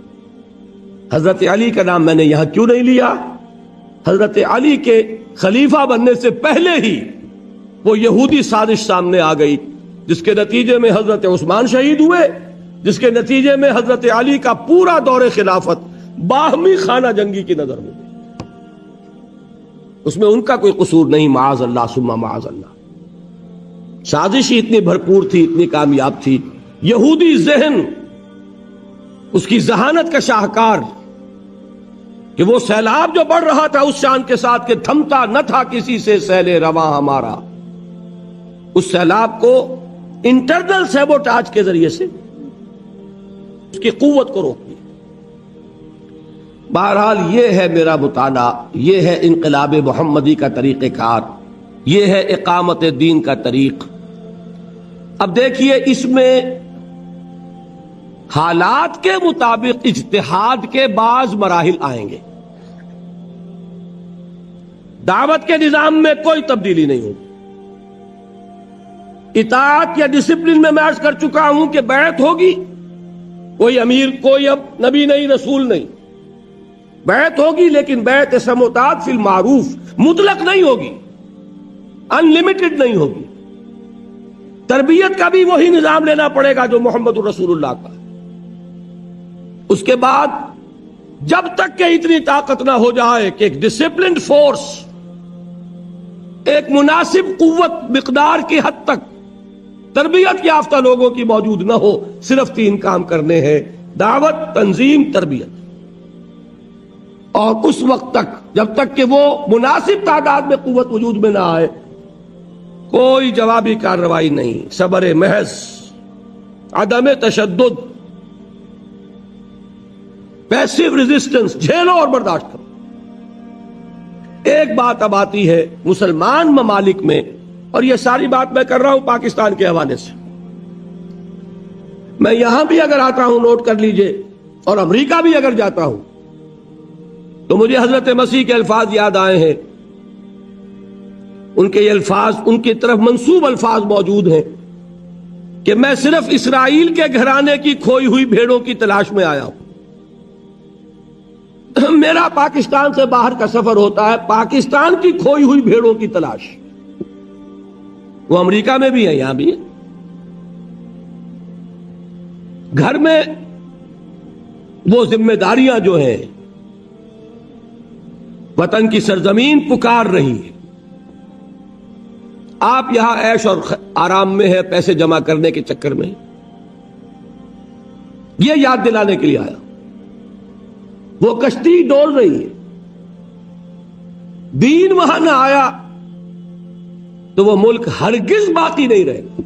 حضرت علی کا نام میں نے یہاں کیوں نہیں لیا؟ حضرت علی کے خلیفہ بننے سے پہلے ہی وہ یہودی سازش سامنے آ گئی، جس کے نتیجے میں حضرت عثمان شہید ہوئے، جس کے نتیجے میں حضرت علی کا پورا دور خلافت باہمی خانہ جنگی کی نظر میں، اس میں ان کا کوئی قصور نہیں، معاذ اللہ ثم معاذ اللہ۔ سازش ہی اتنی بھرپور تھی، اتنی کامیاب تھی، یہودی ذہن اس کی ذہانت کا شاہکار، کہ وہ سیلاب جو بڑھ رہا تھا اس شان کے ساتھ کہ تھمتا نہ تھا کسی سے سیل رواں ہمارا، اس سیلاب کو انٹرنل سیبوٹاج کے ذریعے سے اس کی قوت کو روک دیا۔ بہرحال یہ ہے میرا مطالعہ، یہ ہے انقلاب محمدی کا طریقہ کار، یہ ہے اقامت دین کا طریق۔ اب دیکھیے اس میں حالات کے مطابق اجتہاد کے بعض مراحل آئیں گے۔ دعوت کے نظام میں کوئی تبدیلی نہیں ہوگی۔ اطاعت یا ڈسپلن میں عرض کر چکا ہوں کہ بیعت ہوگی، کوئی امیر، کوئی اب نبی نہیں، رسول نہیں، بیعت ہوگی، لیکن بیعت سموتات فی المعروف، مطلق نہیں ہوگی، ان لمیٹڈ نہیں ہوگی۔ تربیت کا بھی وہی نظام لینا پڑے گا جو محمد الرسول اللہ کا۔ اس کے بعد جب تک کہ اتنی طاقت نہ ہو جائے کہ ایک ڈسپلنڈ فورس، ایک مناسب قوت مقدار کی حد تک تربیت یافتہ لوگوں کی موجود نہ ہو، صرف 3 کام کرنے ہیں: دعوت، تنظیم، تربیت۔ اور اس وقت تک، جب تک کہ وہ مناسب تعداد میں قوت وجود میں نہ آئے، کوئی جوابی کارروائی نہیں، صبر محض، عدم تشدد، پیسیو ریزسٹنس، جھیلو اور برداشت کرو۔ ایک بات اب آتی ہے مسلمان ممالک میں، اور یہ ساری بات میں کر رہا ہوں پاکستان کے حوالے سے، میں یہاں بھی اگر آتا ہوں نوٹ کر لیجئے، اور امریکہ بھی اگر جاتا ہوں تو مجھے حضرت مسیح کے الفاظ یاد آئے ہیں۔ ان کے یہ الفاظ، ان کی طرف منسوب الفاظ موجود ہیں کہ میں صرف اسرائیل کے گھرانے کی کھوئی ہوئی بھیڑوں کی تلاش میں آیا ہوں۔ میرا پاکستان سے باہر کا سفر ہوتا ہے پاکستان کی کھوئی ہوئی بھیڑوں کی تلاش۔ وہ امریکہ میں بھی ہے، یہاں بھی ہے۔ گھر میں وہ ذمہ داریاں جو ہیں، وطن کی سرزمین پکار رہی ہے، آپ یہاں عیش اور آرام میں ہے، پیسے جمع کرنے کے چکر میں، یہ یاد دلانے کے لیے آیا۔ وہ کشتی ڈول رہی ہے، دین وہاں نہ آیا تو وہ ملک ہرگز باقی نہیں رہے گا،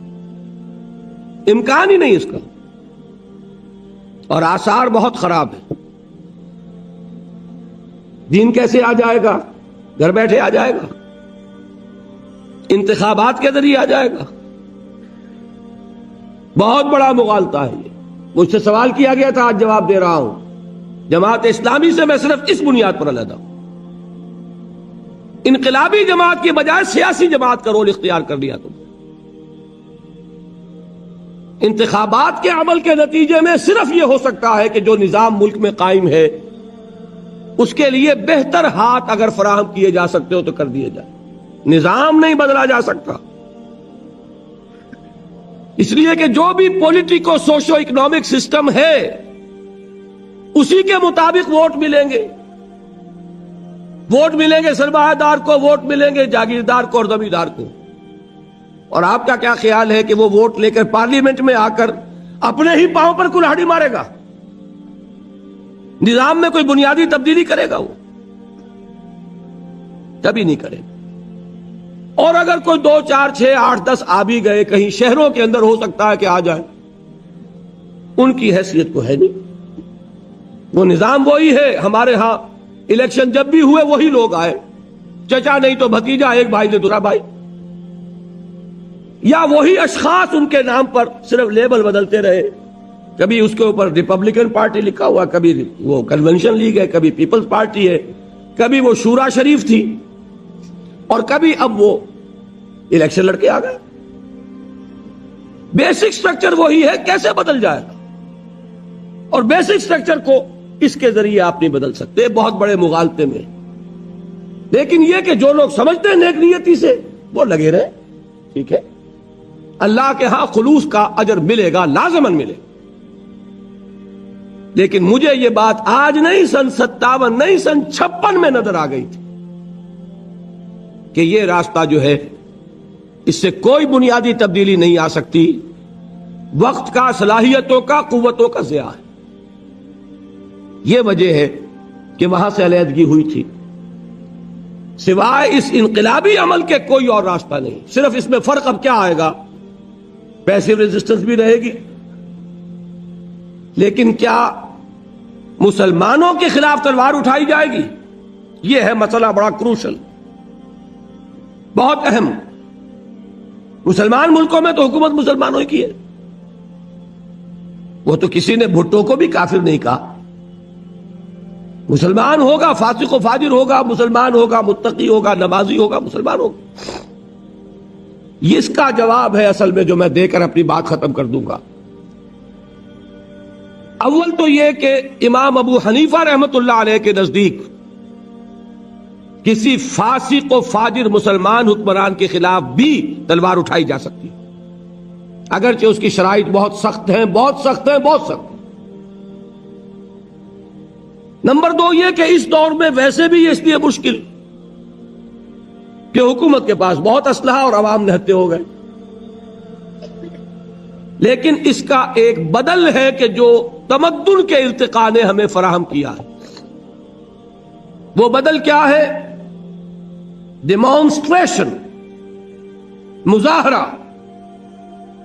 امکان ہی نہیں اس کا، اور آثار بہت خراب ہے۔ دین کیسے آ جائے گا؟ گھر بیٹھے آ جائے گا، انتخابات کے ذریعے آ جائے گا۔ بہت بڑا مغالطہ ہے یہ۔ مجھ سے سوال کیا گیا تھا، آج جواب دے رہا ہوں۔ جماعت اسلامی سے میں صرف اس بنیاد پر علیحدہ ہوں، انقلابی جماعت کی بجائے سیاسی جماعت کا رول اختیار کر لیا تم۔ انتخابات کے عمل کے نتیجے میں صرف یہ ہو سکتا ہے کہ جو نظام ملک میں قائم ہے اس کے لیے بہتر ہاتھ اگر فراہم کیے جا سکتے ہو تو کر دیے جائے۔ نظام نہیں بدلا جا سکتا، اس لیے کہ جو بھی پولیٹیکو سوشو اکنامک سسٹم ہے اسی کے مطابق ووٹ ملیں گے۔ ووٹ ملیں گے سرمایہ دار کو، ووٹ ملیں گے جاگیردار کو اور زمیندار کو۔ اور آپ کا کیا خیال ہے کہ وہ ووٹ لے کر پارلیمنٹ میں آ کر اپنے ہی پاؤں پر کلہاڑی مارے گا؟ نظام میں کوئی بنیادی تبدیلی کرے گا؟ وہ کبھی نہیں کرے گا۔ اور اگر کوئی 2 4 6 8 10 آ بھی گئے، کہیں شہروں کے اندر ہو سکتا ہے کہ آ جائے، ان کی حیثیت کو ہے نہیں۔ وہ نظام وہی ہے۔ ہمارے ہاں الیکشن جب بھی ہوئے وہی لوگ آئے، چچا نہیں تو بھتیجا، ایک بھائی سے دوسرا بھائی، یا وہی اشخاص ان کے نام پر صرف لیبل بدلتے رہے، کبھی اس کے اوپر ریپبلکن پارٹی لکھا ہوا، کبھی وہ کنونشن لیگ ہے، کبھی پیپلز پارٹی ہے، کبھی وہ شورا شریف تھی، اور کبھی اب وہ الیکشن لڑ کے آ گئے۔ بیسک سٹرکچر وہی ہے، کیسے بدل جائے گا؟ اور بیسک سٹرکچر کو اس کے ذریعے آپ نہیں بدل سکتے، بہت بڑے مغالطے میں۔ لیکن یہ کہ جو لوگ سمجھتے ہیں نیک نیتی سے، وہ لگے رہے، ٹھیک ہے، اللہ کے ہاں خلوص کا اجر ملے گا، لازماً ملے گا۔ لیکن مجھے یہ بات آج نہیں، سن 57 نہیں، سن 56 میں نظر آ گئی تھی کہ یہ راستہ جو ہے اس سے کوئی بنیادی تبدیلی نہیں آ سکتی، وقت کا، صلاحیتوں کا، قوتوں کا ضیاع ہے۔ یہ وجہ ہے کہ وہاں سے علیحدگی ہوئی تھی۔ سوائے اس انقلابی عمل کے کوئی اور راستہ نہیں۔ صرف اس میں فرق اب کیا آئے گا، پیسو ریزسٹنس بھی رہے گی، لیکن کیا مسلمانوں کے خلاف تلوار اٹھائی جائے گی؟ یہ ہے مسئلہ بڑا کروشل، بہت اہم۔ مسلمان ملکوں میں تو حکومت مسلمانوں کی ہے، وہ تو کسی نے بھٹو کو بھی کافر نہیں کہا۔ مسلمان ہوگا، فاسق و فاجر ہوگا، مسلمان ہوگا، متقی ہوگا، نمازی ہوگا، مسلمان ہوگا۔ یہ اس کا جواب ہے اصل میں جو میں دے کر اپنی بات ختم کر دوں گا۔ اول تو یہ کہ امام ابو حنیفہ رحمت اللہ علیہ کے نزدیک کسی فاسق و فاجر مسلمان حکمران کے خلاف بھی تلوار اٹھائی جا سکتی، اگرچہ اس کی شرائط بہت سخت ہیں، بہت سخت ہیں، بہت سخت۔ نمبر 2 یہ کہ اس دور میں ویسے بھی اس لیے مشکل کہ حکومت کے پاس بہت اسلحہ اور عوام نہتے ہو گئے۔ لیکن اس کا ایک بدل ہے کہ جو تمدن کے ارتقاء نے ہمیں فراہم کیا ہے، وہ بدل کیا ہے؟ ڈیمانسٹریشن، مظاہرہ۔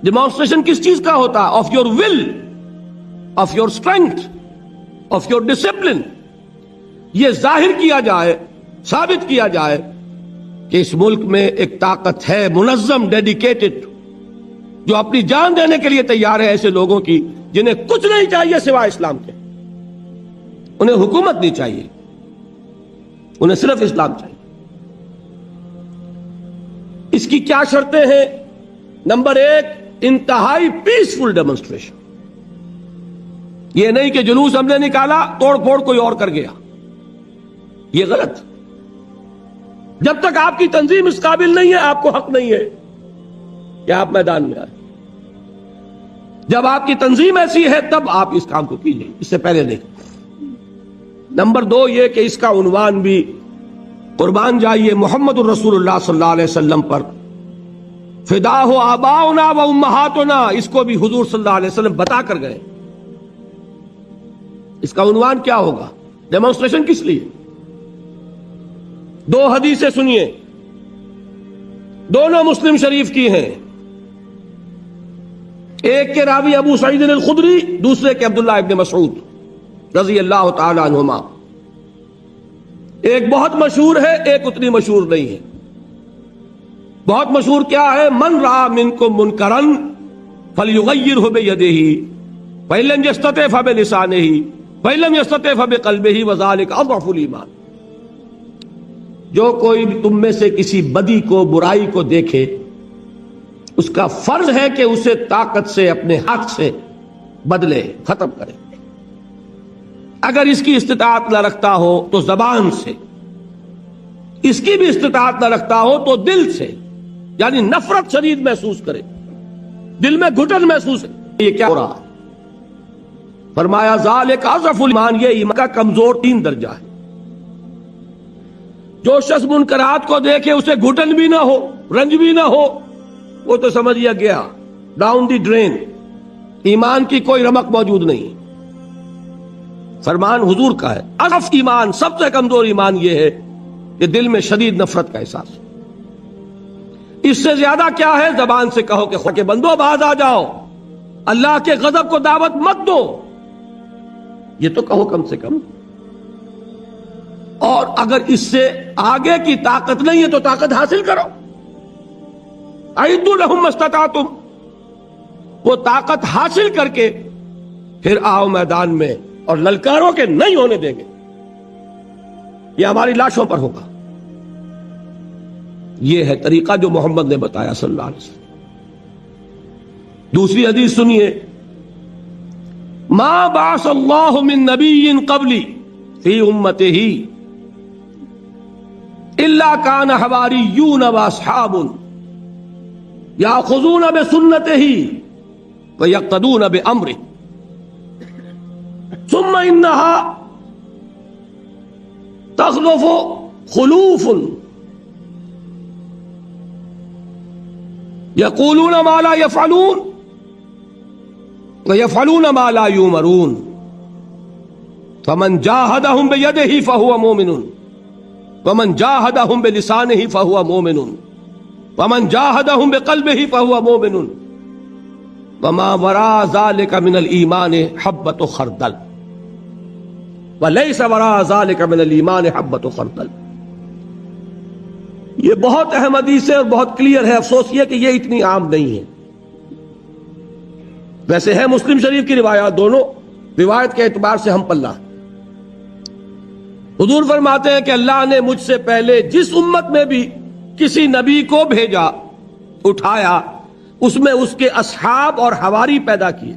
ڈیمانسٹریشن کس چیز کا ہوتا ہے؟ Of your will, of your strength, of your discipline. یہ ظاہر کیا جائے، ثابت کیا جائے کہ اس ملک میں ایک طاقت ہے منظم، ڈیڈیکیٹڈ، جو اپنی جان دینے کے لیے تیار ہے، ایسے لوگوں کی جنہیں کچھ نہیں چاہیے سوائے اسلام کے۔ انہیں حکومت نہیں چاہیے، انہیں صرف اسلام چاہیے۔ اس کی کیا شرطیں ہیں؟ نمبر 1، انتہائی پیسفل ڈیمونسٹریشن۔ یہ نہیں کہ جلوس ہم نے نکالا، توڑ پھوڑ کوئی اور کر گیا، یہ غلط۔ جب تک آپ کی تنظیم اس قابل نہیں ہے، آپ کو حق نہیں ہے کہ آپ میدان میں آئیں۔ جب آپ کی تنظیم ایسی ہے تب آپ اس کام کو کیجیے، اس سے پہلے نہیں۔ نمبر 2 یہ کہ اس کا عنوان بھی قربان جائیے محمد الرسول اللہ صلی اللہ علیہ وسلم پر، فدا ہو آباؤنا و امہاتنا، اس کو بھی حضور صلی اللہ علیہ وسلم بتا کر گئے۔ اس کا عنوان کیا ہوگا؟ ڈیمونسٹریشن کس لیے؟ 2 حدیثیں سنیے، دونوں مسلم شریف کی ہیں۔ ایک کے راوی ابو سعید الخدری، دوسرے کے عبداللہ ابن مسعود رضی اللہ تعالی عنہما۔ ایک بہت مشہور ہے، ایک اتنی مشہور نہیں ہے۔ بہت مشہور کیا ہے؟ من رأى منکم منکرا فلیغیرہ بیدہ فإن لم یستطع فبلسانہ فإن لم یستطع فبقلبہ وذلک اضعف الایمان۔ جو کوئی تم میں سے کسی بدی کو، برائی کو دیکھے، اس کا فرض ہے کہ اسے طاقت سے، اپنے ہاتھ سے بدلے، ختم کرے۔ اگر اس کی استطاعت نہ رکھتا ہو تو زبان سے، اس کی بھی استطاعت نہ رکھتا ہو تو دل سے، یعنی نفرت شدید محسوس کرے، دل میں گھٹن محسوس ہے، یہ کیا ہو رہا ہے؟ فرمایا ذالک اضعف الایمان، یہ ایمان کا کمزور 3 درجہ ہے۔ جو شخص منکرات کو دیکھے، اسے گھٹن بھی نہ ہو، رنج بھی نہ ہو، وہ تو سمجھ گیا ڈاؤن دی ڈرین، ایمان کی کوئی رمق موجود نہیں۔ فرمان حضور کا ہے، اضعف ایمان، سب سے کمزور ایمان یہ ہے کہ دل میں شدید نفرت کا احساس۔ اس سے زیادہ کیا ہے؟ زبان سے کہو کہ خدا کے بندو باز آ جاؤ، اللہ کے غضب کو دعوت مت دو، یہ تو کہو کم سے کم۔ اور اگر اس سے آگے کی طاقت نہیں ہے تو طاقت حاصل کرو، اعدوا لهم ما استطعتم، وہ طاقت حاصل کر کے پھر آؤ میدان میں، اور للکاروں کے نہیں ہونے دیں گے، یہ ہماری لاشوں پر ہوگا۔ یہ ہے طریقہ جو محمد نے بتایا صلی اللہ علیہ وسلم۔ دوسری حدیث سنیے، ما بعث اللہ من نبی قبلی فی امتہ الا کان حواریون واصحاب یاخذون بسنتہ ویقتدون بامرہ ثم انها تخلف خلوف یقولون ما لا یفعلون ویفعلون ما لا یؤمرون فمن جاہدہم بیدہ فہو مومن ومن جاہدہم بلسانہ فہو مومن ومن جاہدہم بقلبہ فہو مومن وما وراء ذلك من الایمان حبۃ خردل ولیس وراء ذلك من الایمان حبۃ خردل۔ یہ بہت اہم حدیث ہے اور بہت کلیئر ہے، افسوس یہ کہ یہ اتنی عام نہیں ہے۔ ویسے ہے مسلم شریف کی روایات، دونوں روایت کے اعتبار سے ہم پلہ۔ حضور فرماتے ہیں کہ اللہ نے مجھ سے پہلے جس امت میں بھی کسی نبی کو بھیجا، اٹھایا، اس میں اس کے اصحاب اور حواری پیدا کیے۔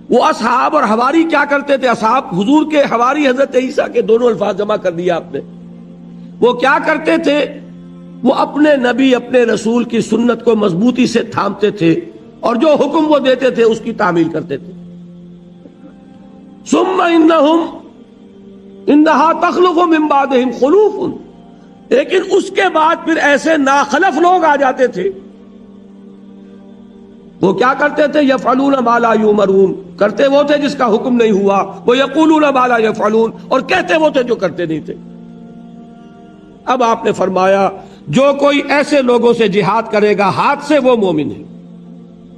وہ اصحاب اور حواری کیا کرتے تھے؟ اصحاب حضور کے، حواری حضرت عیسیٰ کے، دونوں الفاظ جمع کر دیا آپ نے۔ وہ کیا کرتے تھے؟ وہ اپنے نبی، اپنے رسول کی سنت کو مضبوطی سے تھامتے تھے اور جو حکم وہ دیتے تھے اس کی تعمیل کرتے تھے۔ ثم انہا تخلف من بعدہم خلوف، لیکن اس کے بعد پھر ایسے ناخلف لوگ آ جاتے تھے، وہ کیا کرتے تھے؟ یفعلون ما لا یؤمرون، کرتے وہ تھے جس کا حکم نہیں ہوا، وہ یقولون ما لا یفعلون، اور کہتے وہ تھے جو کرتے نہیں تھے۔ اب آپ نے فرمایا جو کوئی ایسے لوگوں سے جہاد کرے گا ہاتھ سے وہ مومن ہے،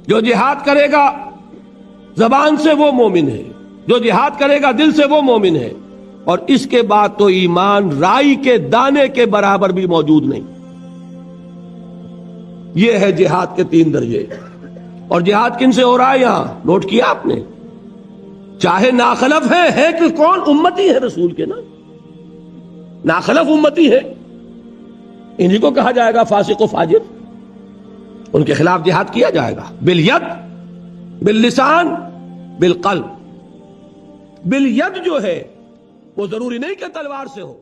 جو جہاد کرے گا زبان سے وہ مومن ہے، جو جہاد کرے گا دل سے وہ مومن ہے، اور اس کے بعد تو ایمان رائی کے دانے کے برابر بھی موجود نہیں۔ یہ ہے جہاد کے 3 درجے۔ اور جہاد کن سے ہو رہا ہے یہاں نوٹ کیا آپ نے؟ چاہے ناخلف ہے کہ کون؟ امتی ہے رسول کے نا، ناخلف امتی ہے، انہی کو کہا جائے گا فاسق و فاجر، ان کے خلاف جہاد کیا جائے گا، بالید، باللسان، بالقلب۔ بالید جو ہے وہ ضروری نہیں کہ تلوار سے ہو،